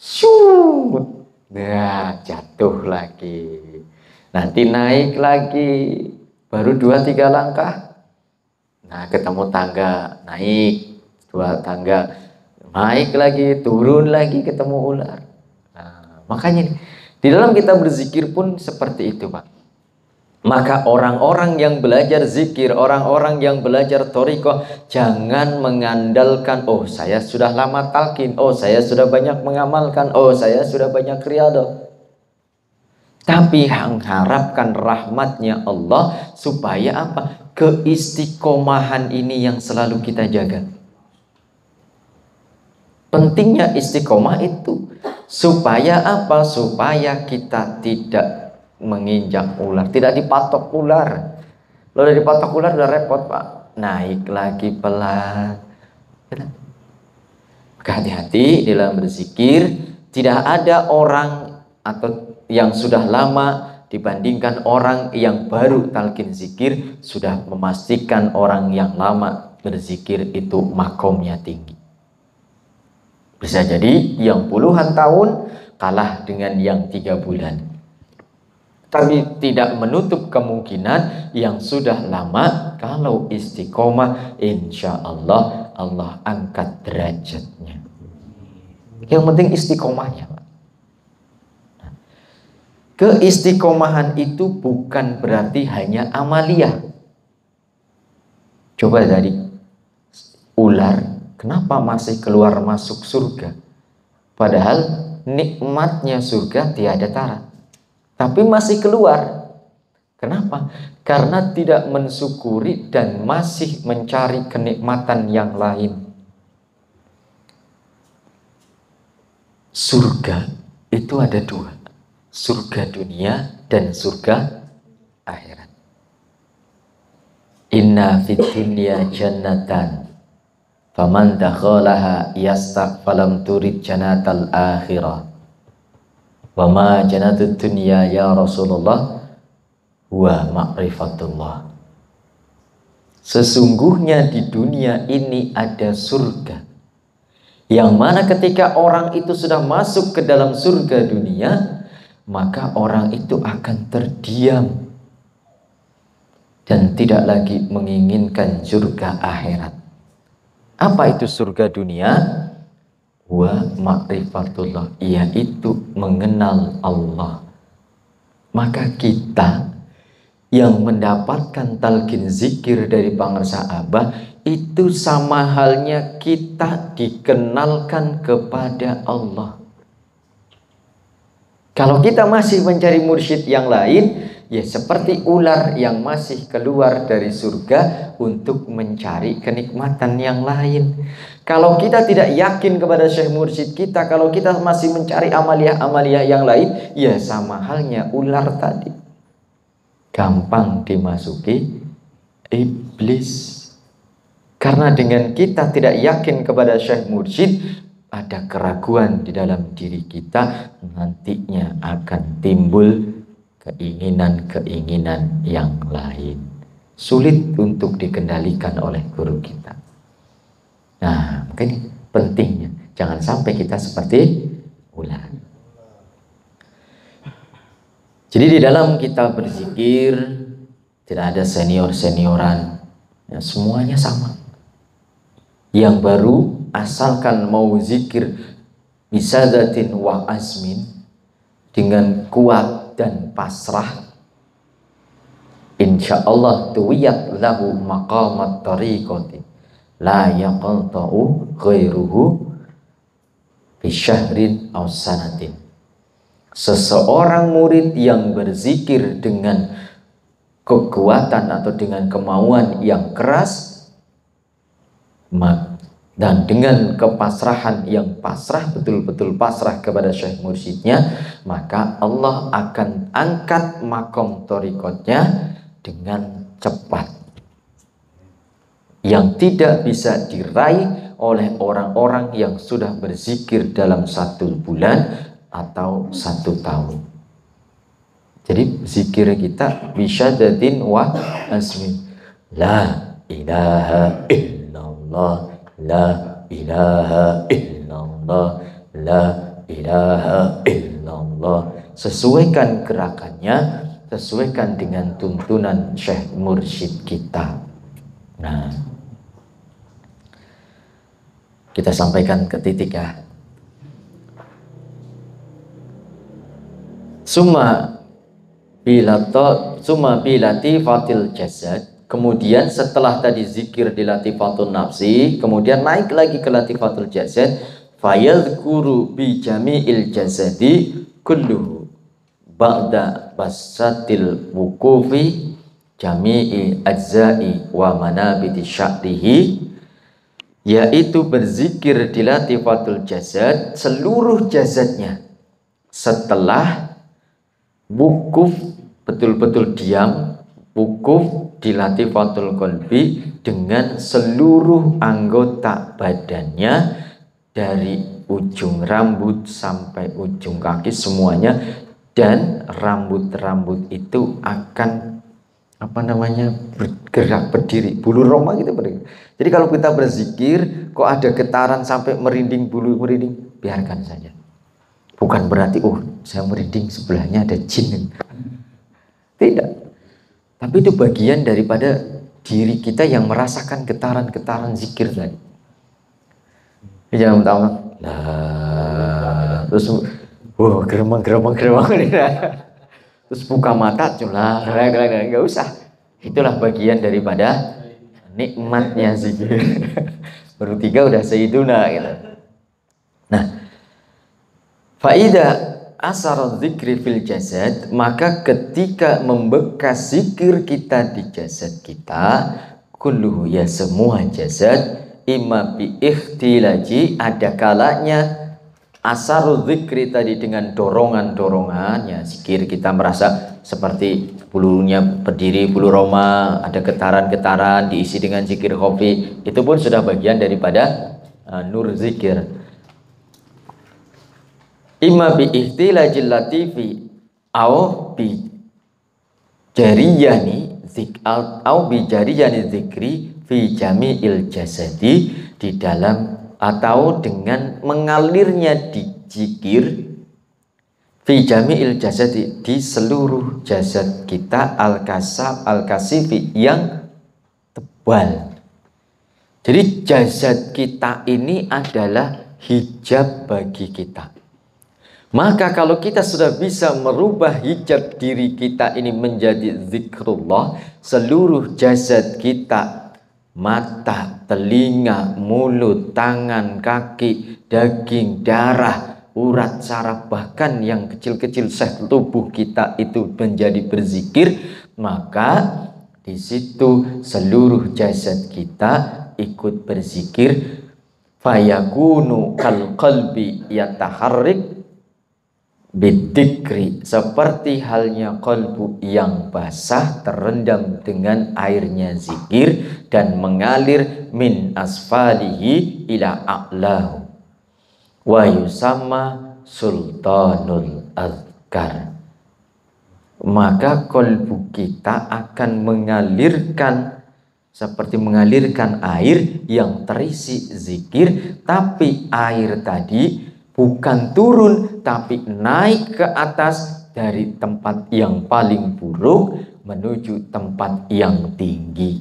[SPEAKER 1] Shoot. Nah, jatuh lagi. Nanti naik lagi. Baru 2-3 langkah. Nah, ketemu tangga, naik 2 tangga. Naik lagi, turun lagi, ketemu ular. Nah, makanya di dalam kita berzikir pun seperti itu, Pak. Maka orang-orang yang belajar zikir, orang-orang yang belajar thariqah, jangan mengandalkan, oh saya sudah lama talqin, oh saya sudah banyak mengamalkan, oh saya sudah banyak riyadhah. Tapi mengharapkan rahmatnya Allah supaya apa? Keistiqomahan ini yang selalu kita jaga. Pentingnya istiqomah itu supaya apa? Supaya kita tidak menginjak ular, tidak dipatok ular. Kalau udah dipatok ular udah repot, Pak. Naik lagi pelan. Hati-hati dalam berzikir. Tidak ada orang atau yang sudah lama dibandingkan orang yang baru talqin zikir sudah memastikan orang yang lama berzikir itu makomnya tinggi. Bisa jadi yang puluhan tahun kalah dengan yang 3 bulan. Tapi tidak menutup kemungkinan yang sudah lama kalau istiqomah, insya Allah Allah angkat derajatnya. Yang penting istiqomahnya, Pak. Keistiqomahan itu bukan berarti hanya amaliyah. Coba dari ular, kenapa masih keluar masuk surga? Padahal nikmatnya surga tiada tara. Tapi masih keluar. Kenapa? Karena tidak mensyukuri dan masih mencari kenikmatan yang lain. Surga itu ada 2. Surga dunia dan surga akhirat. Inna fid dunya jannatan faman dakhalaha yastaq falam turid jannatal akhirah. Wa ma jannatud dunya ya Rasulullah huwa ma'rifatullah. Sesungguhnya di dunia ini ada surga, yang mana ketika orang itu sudah masuk ke dalam surga dunia, maka orang itu akan terdiam dan tidak lagi menginginkan surga akhirat. Apa itu surga dunia? Wa ma'rifatullah, yaitu mengenal Allah. Maka kita yang mendapatkan talqin zikir dari pangarsa Abah itu sama halnya kita dikenalkan kepada Allah. Kalau kita masih mencari mursyid yang lain, ya seperti ular yang masih keluar dari surga untuk mencari kenikmatan yang lain. Kalau kita tidak yakin kepada syekh mursyid kita, kalau kita masih mencari amaliyah-amaliyah yang lain, ya sama halnya ular tadi. Gampang dimasuki iblis. Karena dengan kita tidak yakin kepada syekh mursyid, ada keraguan di dalam diri kita, nantinya akan timbul keinginan-keinginan yang lain. Sulit untuk dikendalikan oleh guru kita. Nah, mungkin pentingnya jangan sampai kita seperti ular. Jadi di dalam kita berzikir tidak ada senior-senioran, ya, semuanya sama. Yang baru asalkan mau zikir bisadatin wa azmin, dengan kuat dan pasrah, insya Allah tuwiyat lahu maqamat tariqati la yaqta'u ghairuhu bisyahrin aw sanatin. Seseorang murid yang berzikir dengan kekuatan atau dengan kemauan yang keras dan dengan kepasrahan yang pasrah, betul-betul pasrah kepada syekh mursyidnya, maka Allah akan angkat makom torikotnya dengan cepat, yang tidak bisa diraih oleh orang-orang yang sudah berzikir dalam 1 bulan atau 1 tahun. Jadi zikir kita bisyadatin wa asmi, la ilaha illallah, la ilaha illallah, la ilaha illallah. Sesuaikan gerakannya, sesuaikan dengan tuntunan syekh mursyid kita. Nah, kita sampaikan ke titik ya. Summa bilati fatil jasad. Kemudian setelah tadi zikir di latifatul nafsi, kemudian naik lagi ke latifatul jasad. Fayadhkuru bi jami'il jasadi kulluhu ba'da basatil wukufi jami'i ajza'i wa manabiti sya'rihi, yaitu berzikir di latifatul jasad seluruh jasadnya setelah wukuf, betul-betul diam, wukuf di latifatul qalbi dengan seluruh anggota badannya dari ujung rambut sampai ujung kaki semuanya, dan rambut-rambut itu akan bergerak, berdiri, bulu roma gitu berdiri. Jadi kalau kita berzikir kok ada getaran sampai merinding, bulu merinding, biarkan saja. Bukan berarti saya merinding sebelahnya ada jin. Tidak. Tapi itu bagian daripada diri kita yang merasakan getaran-getaran zikir tadi. Jangan tahu terus geremang terus buka mata nggak usah. Itulah bagian daripada nikmatnya zikir. Baru 3 udah sayyiduna gitu. Nah, faida asar zikri fil jasad, maka ketika membekas zikir kita di jasad kita, kulluhu, ya semua jasad, imma bi ikhtilaji, ada kalanya asar zikri tadi dengan dorongan-dorongan, ya zikir kita merasa seperti bulunya berdiri, bulu roma, ada getaran-getaran diisi dengan zikir khofi, itu pun sudah bagian daripada nur zikir. Imma bi ihtilajil latifi au bi jariyani zikri fi jami'il jasadi, di dalam atau dengan mengalirnya di zikir fi jami'il jasadi, di seluruh jasad kita, al-kasifi, yang tebal. Jadi jasad kita ini adalah hijab bagi kita. Maka kalau kita sudah bisa merubah hijab diri kita ini menjadi zikrullah, seluruh jasad kita, mata, telinga, mulut, tangan, kaki, daging, darah, urat saraf, bahkan yang kecil-kecil sel tubuh kita itu menjadi berzikir, maka di situ seluruh jasad kita ikut berzikir. Fayakunu kal qalbi yataharrik bidikri, seperti halnya kolbu yang basah terendam dengan airnya zikir dan mengalir min asfalihi ila a'lahu, wa yusamma sultanul azkar. Maka kolbu kita akan mengalirkan seperti mengalirkan air yang terisi zikir, tapi air tadi bukan turun, tapi naik ke atas dari tempat yang paling buruk menuju tempat yang tinggi,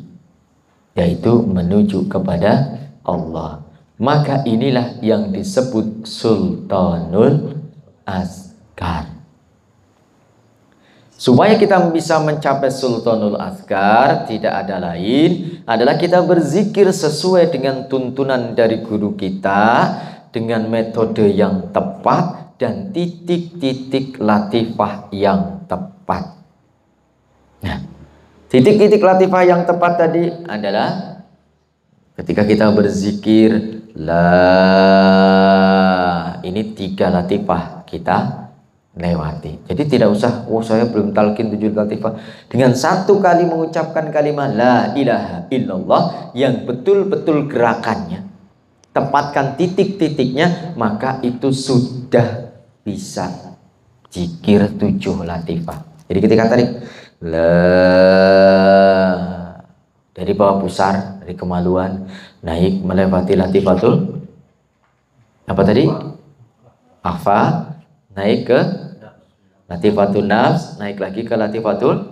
[SPEAKER 1] yaitu menuju kepada Allah. Maka inilah yang disebut sultanul azkar. Supaya kita bisa mencapai sultanul azkar, tidak ada lain adalah kita berzikir sesuai dengan tuntunan dari guru kita, dengan metode yang tepat dan titik-titik latifah yang tepat. Nah, titik-titik latifah yang tepat tadi adalah ketika kita berzikir ini 3 latifah kita lewati. Jadi tidak usah, saya belum talqin 7 latifah. Dengan 1 kali mengucapkan kalimat la ilaha illallah yang betul-betul gerakannya, tepatkan titik-titiknya, maka itu sudah bisa zikir 7 latifah. Jadi ketika tadi dari bawah pusar, dari kemaluan naik melewati latifatul apa tadi? Akhfa, naik ke latifatul nafs, naik lagi ke latifatul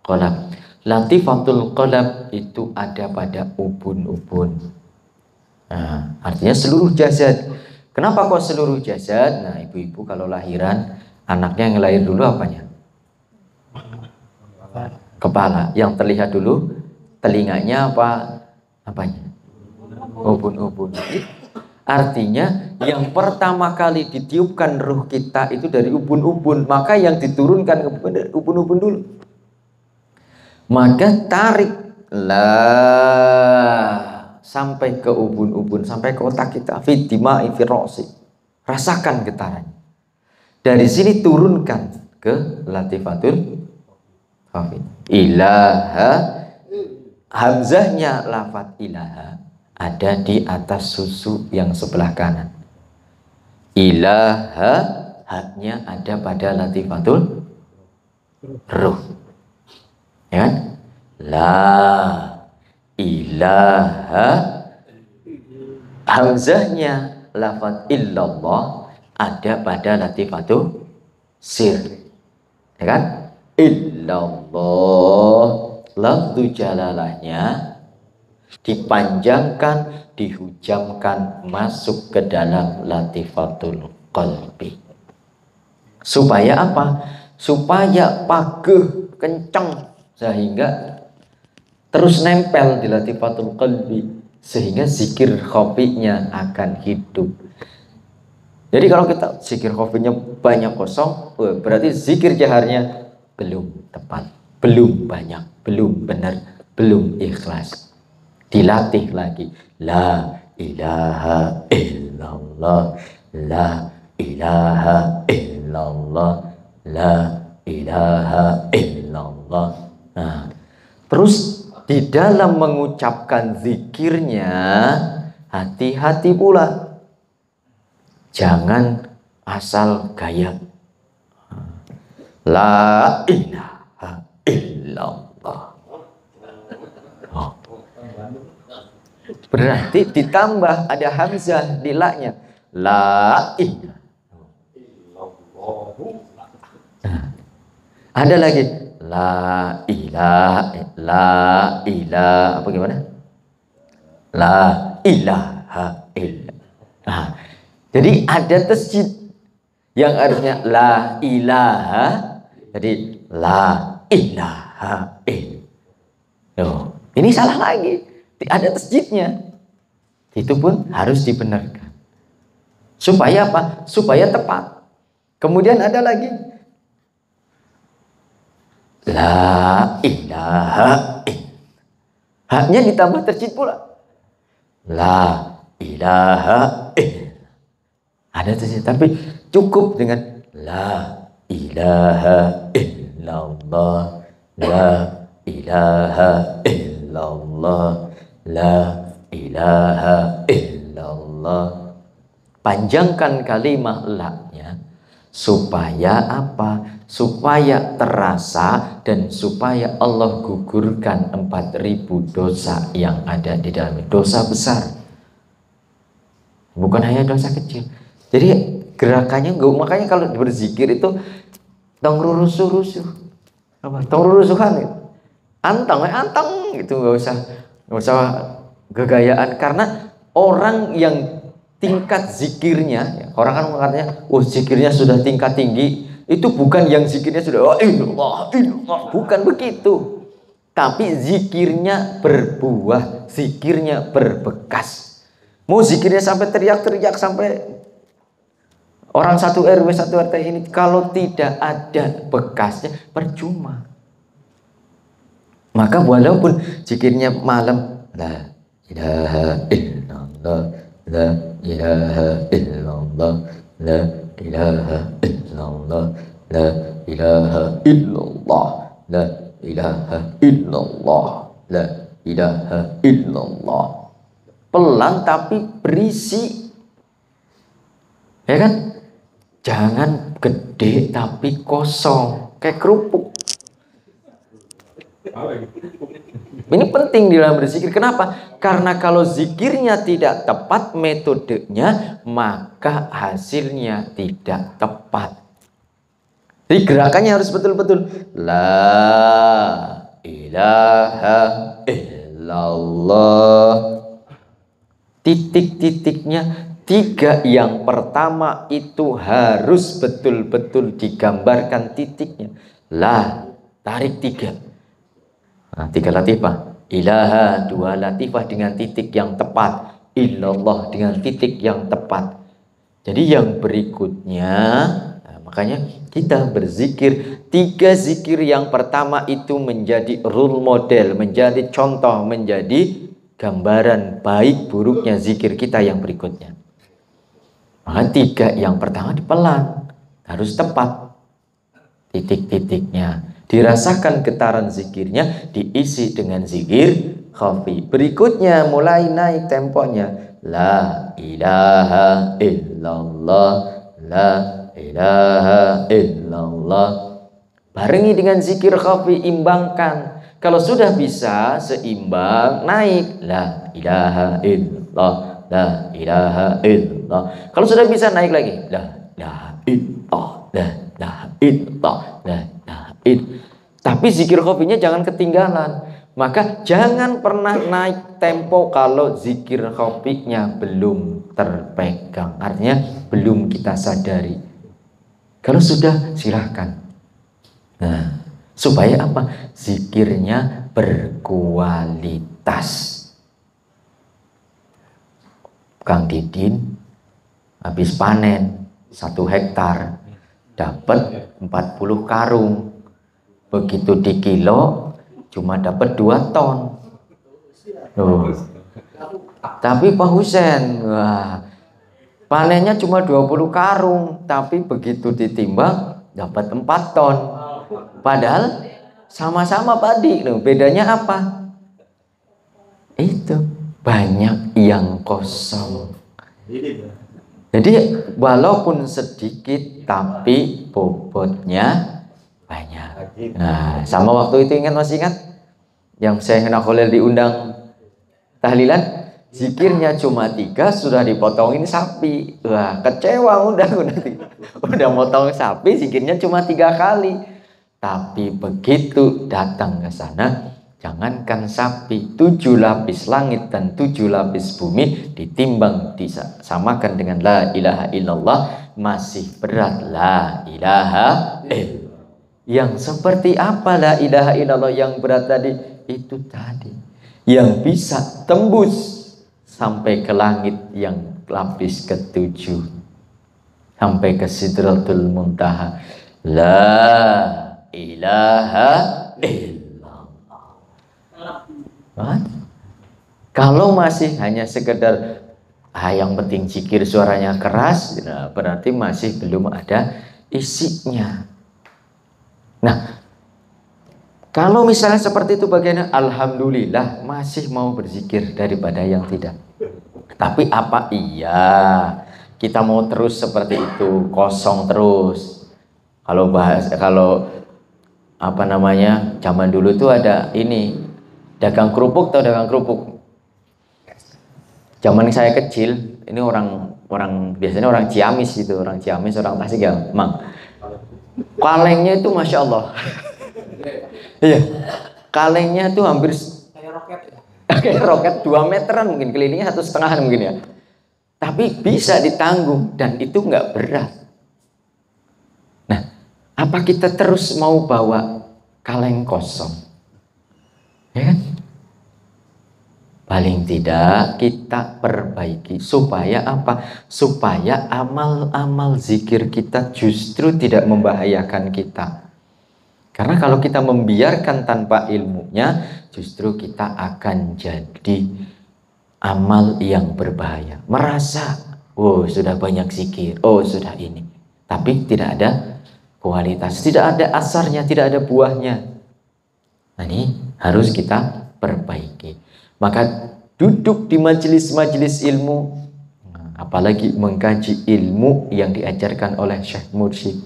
[SPEAKER 1] qalb. Latifatul qalb itu ada pada ubun-ubun. Nah, artinya seluruh jasad. Kenapa kok seluruh jasad? Nah, ibu-ibu kalau lahiran, anaknya yang lahir dulu apanya? Kepala. Yang terlihat dulu telinganya apanya? Ubun-ubun. Artinya yang pertama kali ditiupkan ruh kita itu dari ubun-ubun, maka yang diturunkan ke ubun-ubun dulu. Maka tarik sampai ke ubun-ubun, sampai ke otak kita. Fiddima ifirosi. Rasakan getarannya. Dari sini turunkan ke latifatul khafid. Ilaha, hamzahnya lafaz ilaha ada di atas susu yang sebelah kanan. Ilaha, haknya ada pada latifatul ruh. Ya kan? La ilaha, hamzahnya lafaz illallah ada pada latifatul sir. Ya kan? Illallah, lafzu jalalahnya dipanjangkan, dihujamkan masuk ke dalam latifatul qalbi. Supaya apa? Supaya paguh, kencang, sehingga terus nempel di latifatul qalbi, sehingga zikir khafinya akan hidup. Jadi kalau kita zikir khafinya banyak kosong, berarti zikir jaharnya belum tepat, belum banyak, belum benar, belum ikhlas. Dilatih lagi. La ilaha illallah, la ilaha illallah, la ilaha illallah. Nah, terus di dalam mengucapkan zikirnya hati-hati pula. Jangan asal gaya. La ilaha illallah. Oh. Berarti ditambah ada hamzah di la-nya. La ilaha. Ada lagi la ilaha apa gimana? La ilaha illallah. Jadi ada tasjid yang harusnya la ilaha, jadi la ilaha illallah. Ini salah lagi. Ada tasjidnya. Itu pun harus dibenarkan. Supaya apa? Supaya tepat. Kemudian ada lagi la ilaha illallah. Haknya ditambah tasjid pula. La ilaha illallah. Ada tasjid, tapi cukup dengan la ilaha illallah, la ilaha illallah, la ilaha illallah. Panjangkan kalimat la-nya supaya apa? Supaya terasa dan supaya Allah gugurkan 4.000 dosa yang ada di dalamnya. Dosa besar, bukan hanya dosa kecil. Jadi gerakannya enggak, makanya kalau berzikir itu tong rusuh-rusuh. Apa? Tong rusuhan itu. Antang gitu, enggak usah gegayaan, karena orang yang tingkat zikirnya, orang kan mengatakan, oh zikirnya sudah tingkat tinggi, itu bukan yang zikirnya sudah oh, illallah, bukan begitu. Tapi zikirnya berbuah, zikirnya berbekas. Mau zikirnya sampai teriak-teriak, sampai orang satu RW satu RT ini, kalau tidak ada bekasnya percuma. Maka walaupun zikirnya malam, la ilaha illallah, la ilaha illallah, la ilaha illallah, la ilaha illallah, la ilaha illallah, la ilaha illallah. Pelan tapi berisi, ya kan? Jangan gede tapi kosong, kayak kerupuk. Ini penting di dalam berzikir. Kenapa? Karena kalau zikirnya tidak tepat metodenya, maka hasilnya tidak tepat. Jadi gerakannya harus betul-betul la ilaha illallah. Titik-titiknya 3. Yang pertama itu harus betul-betul digambarkan titiknya. La, tarik 3. Nah, 3 latifah. Ilaha, 2 latifah dengan titik yang tepat. Illallah dengan titik yang tepat. Jadi yang berikutnya, nah, makanya kita berzikir 3 zikir. Yang pertama itu menjadi role model, menjadi contoh, menjadi gambaran baik buruknya zikir kita yang berikutnya. Maka 3 yang pertama dipelan, harus tepat titik-titiknya, dirasakan getaran zikirnya, diisi dengan zikir khafi. Berikutnya mulai naik temponya, la ilaha illallah, la ilaha illallah. Barengi dengan zikir khafi, imbangkan. Kalau sudah bisa seimbang, naik la ilaha illallah, la ilaha illallah. Kalau sudah bisa naik lagi, la ilaha illallah, la ilaha illallah, la ilaha illallah. Tapi zikir khafinya jangan ketinggalan. Maka jangan pernah naik tempo kalau zikir khafinya belum terpegang. Artinya belum kita sadari. Kalau sudah, silahkan. Nah, supaya apa? Zikirnya berkualitas. Kang Didin habis panen 1 hektar, dapat 40 karung. Begitu dikilo cuma dapat 2 ton. Loh. Tapi Pak Husen, wah, panennya cuma 20 karung, tapi begitu ditimbang dapat 4 ton. Padahal sama-sama padi. Loh, bedanya apa? Itu banyak yang kosong. Jadi walaupun sedikit tapi bobotnya banyak. Nah, sama waktu itu masih ingat? Yang Syekh Khalil diundang tahlilan, zikirnya cuma 3, sudah dipotongin sapi. Wah, kecewa udah motong sapi, zikirnya cuma 3 kali. Tapi begitu datang ke sana, jangankan sapi, 7 lapis langit dan 7 lapis bumi ditimbang, disamakan dengan la ilaha illallah, masih berat la ilaha illallah. Yang seperti apa la ilaha illallah yang berat tadi? Itu tadi yang bisa tembus sampai ke langit yang lapis ke-7, sampai ke Sidratul Muntaha. La ilaha illallah. Kalau masih hanya sekedar yang penting zikir suaranya keras, nah, berarti masih belum ada isinya. Nah, kalau misalnya seperti itu bagaimana? Alhamdulillah masih mau berzikir daripada yang tidak. Tapi apa iya kita mau terus seperti itu, kosong terus? Kalau apa namanya, zaman dulu tuh ada ini, dagang kerupuk. Tahu dagang kerupuk? Zaman saya kecil, ini orang biasanya orang Ciamis gitu, orang Tasik ya, Mang. Kalengnya itu masya Allah. Iya, kalengnya itu hampir kayak roket ya. Kayak roket 2 meteran mungkin, kelilingnya 1,5 mungkin ya. Tapi bisa ditanggung dan itu nggak berat. Nah, apa kita terus mau bawa kaleng kosong? Ya kan? Paling tidak kita perbaiki supaya apa? Supaya amal-amal zikir kita justru tidak membahayakan kita. Karena kalau kita membiarkan tanpa ilmunya, justru kita akan jadi amal yang berbahaya. Merasa, oh sudah banyak zikir, oh sudah ini. Tapi tidak ada kualitas, tidak ada asarnya, tidak ada buahnya. Nah ini harus kita perbaiki. Maka duduk di majelis-majelis ilmu, apalagi mengkaji ilmu yang diajarkan oleh Syekh Mursyid.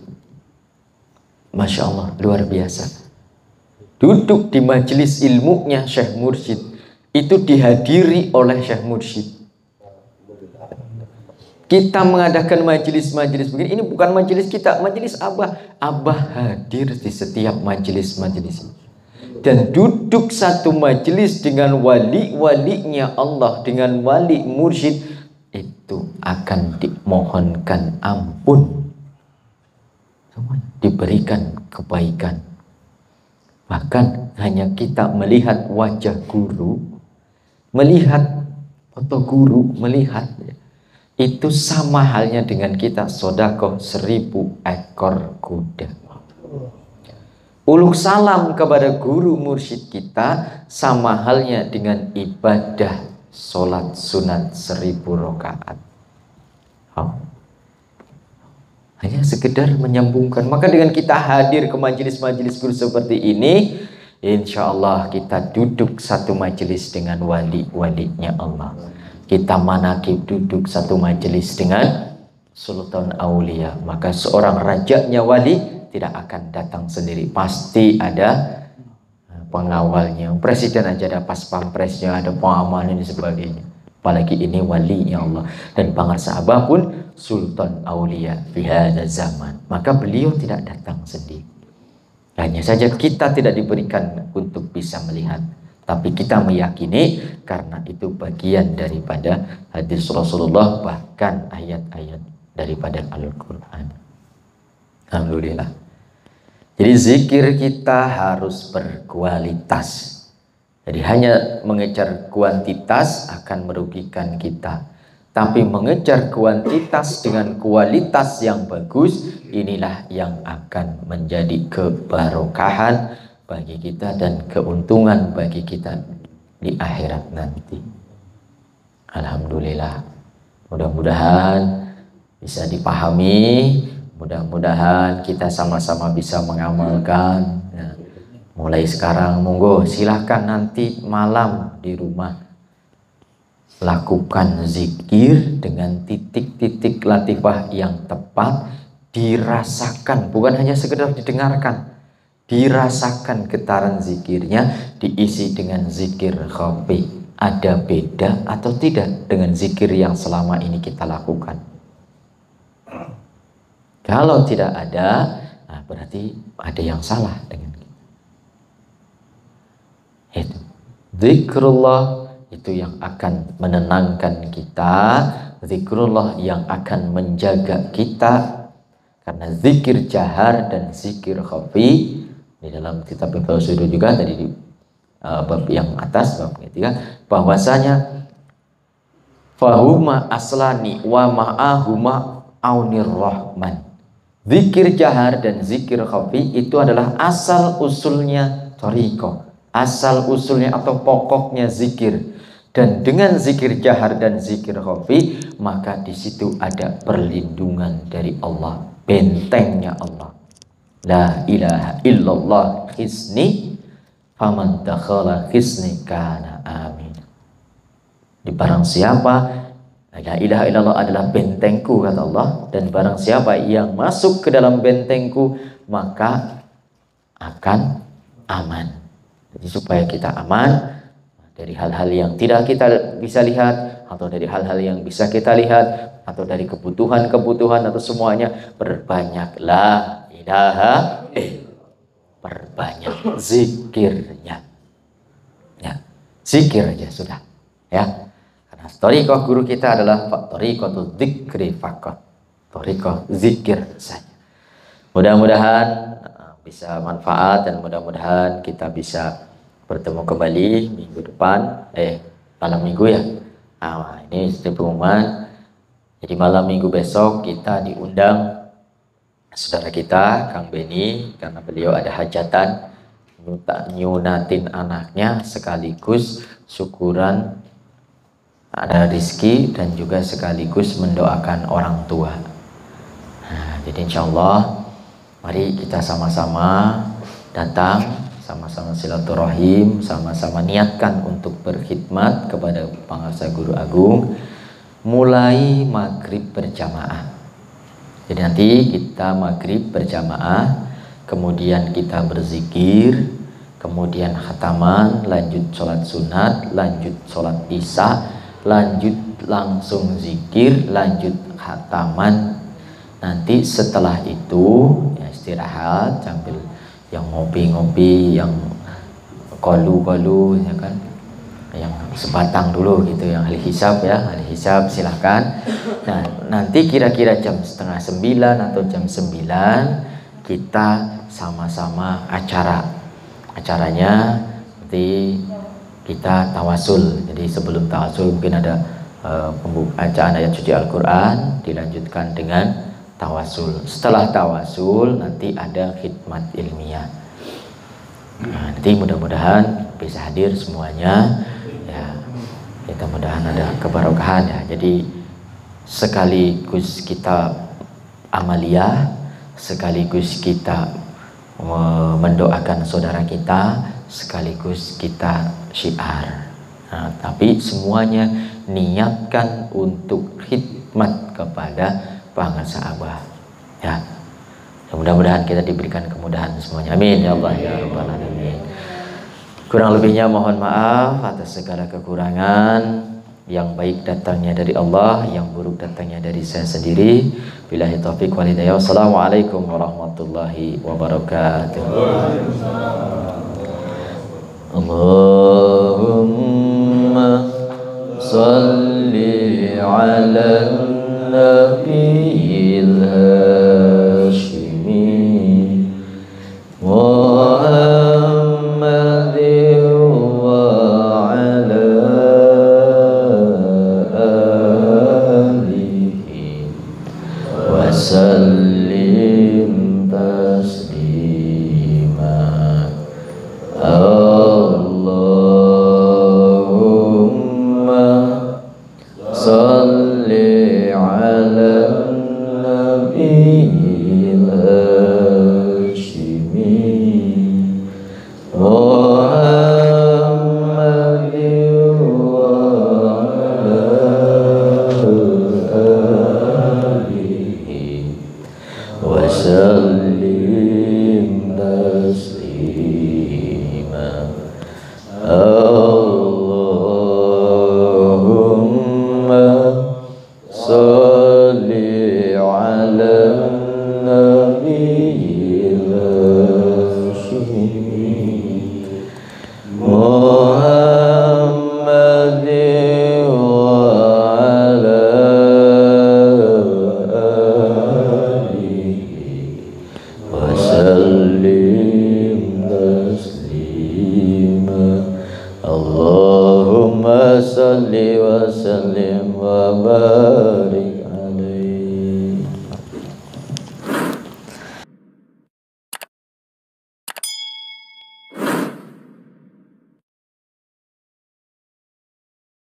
[SPEAKER 1] Masya Allah, luar biasa. Duduk di majelis ilmunya Syekh Mursyid, itu dihadiri oleh Syekh Mursyid. Kita mengadakan majelis-majelis begini, ini bukan majelis kita, majelis Abah. Abah hadir di setiap majelis-majelis ini. Dan duduk satu majelis dengan wali-walinya Allah, dengan wali mursyid, itu akan dimohonkan ampun, diberikan kebaikan. Bahkan hanya kita melihat wajah guru, melihat foto guru, melihat, itu sama halnya dengan kita sodakoh 1000 ekor kuda. Uluk salam kepada guru mursyid kita sama halnya dengan ibadah sholat sunat 1000 rakaat. Hanya sekedar menyambungkan. Maka dengan kita hadir ke majelis-majelis guru seperti ini, insya Allah kita duduk satu majelis dengan wali-walinya Allah. Kita manakib duduk satu majelis dengan Sultan Aulia. Maka seorang rajanya wali tidak akan datang sendiri, pasti ada pengawalnya. Presiden aja ada pas pampresnya, ada pengaman dan sebagainya. Apalagi ini walinya Allah. Dan Pangarsa Abah pun Sultan Aulia fi hadzal zaman. Maka beliau tidak datang sendiri. Hanya saja kita tidak diberikan untuk bisa melihat, tapi kita meyakini karena itu bagian daripada hadis Rasulullah, bahkan ayat-ayat daripada Al-Quran. Alhamdulillah. Jadi zikir kita harus berkualitas. Jadi hanya mengejar kuantitas akan merugikan kita. Tapi mengejar kuantitas dengan kualitas yang bagus, inilah yang akan menjadi kebarokahan bagi kita dan keuntungan bagi kita di akhirat nanti. Alhamdulillah. Mudah-mudahan bisa dipahami. Mudah-mudahan kita sama-sama bisa mengamalkan. Ya. Mulai sekarang, monggo silahkan nanti malam di rumah lakukan zikir dengan titik-titik latifah yang tepat, dirasakan, bukan hanya sekedar didengarkan, dirasakan getaran zikirnya, diisi dengan zikir khafi. Ada beda atau tidak dengan zikir yang selama ini kita lakukan? Kalau tidak ada, nah berarti ada yang salah dengan kita. Itu zikrullah itu yang akan menenangkan kita, zikrullah yang akan menjaga kita. Karena zikir jahar dan zikir khafi di dalam kitab Ibnu Sudud juga tadi di bab yang atas, bab ketiga, bahwasanya fahuma aslani wa ma'ahuma aunir rahman. Zikir jahar dan zikir khafi itu adalah asal usulnya thariqah, asal usulnya atau pokoknya zikir. Dan dengan zikir jahar dan zikir khafi, maka di situ ada perlindungan dari Allah, bentengnya Allah. La ilaha illallah hisni faman dakhala hisni kana amin. Di barang siapa la ilaha illallah adalah bentengku, kata Allah, dan barang siapa yang masuk ke dalam bentengku maka akan aman. Jadi supaya kita aman dari hal-hal yang tidak kita bisa lihat, atau dari hal-hal yang bisa kita lihat, atau dari kebutuhan-kebutuhan, atau semuanya, perbanyak la ilaha illallah, perbanyak zikirnya. Ya, zikir aja sudah. Ya. Thariqah guru kita adalah thariqatu dzikri faqat, thariqah zikir saja. Mudah-mudahan bisa manfaat dan mudah-mudahan kita bisa bertemu kembali minggu depan, malam minggu ya. Nah, ini seperti pengumuman. Jadi malam minggu besok kita diundang saudara kita Kang Beni, karena beliau ada hajatan nyunatin anaknya sekaligus syukuran ada rizki dan juga sekaligus mendoakan orang tua. Nah, jadi insya Allah mari kita sama-sama datang, sama-sama silaturahim, sama-sama niatkan untuk berkhidmat kepada Pangarsa Guru Agung mulai maghrib berjamaah. Jadi nanti kita maghrib berjamaah, kemudian kita berzikir, kemudian khataman, lanjut sholat sunat, lanjut sholat isya, lanjut langsung zikir, lanjut khataman. Nanti setelah itu ya istirahat sambil yang ngopi-ngopi, yang kolu-kolu ya kan, yang sebatang dulu gitu, yang ahli hisab ya, ahli hisab silahkan. Nah nanti kira-kira jam 8:30 atau jam 9 kita sama-sama acaranya nanti kita tawasul. Jadi sebelum tawasul mungkin ada pembacaan ayat suci Al-Quran, dilanjutkan dengan tawasul. Setelah tawasul nanti ada khidmat ilmiah. Nah, nanti mudah-mudahan bisa hadir semuanya ya, kita mudahan ada keberkahan ya. Jadi sekaligus kita amaliyah, sekaligus kita mendoakan saudara kita, sekaligus kita syiar. Nah, tapi semuanya niatkan untuk khidmat kepada Pangarsa Abah ya. Mudah-mudahan kita diberikan kemudahan semuanya. Amin ya Allah ya Rabbal Alamin. Kurang lebihnya mohon maaf atas segala kekurangan. Yang baik datangnya dari Allah, yang buruk datangnya dari saya sendiri. Billahi taufiq wal hidayah. Wassalamualaikum warahmatullahi wabarakatuh. Allahumma salli ala nabiyil hashimi Muhammadin wa ala alihi wa sallam.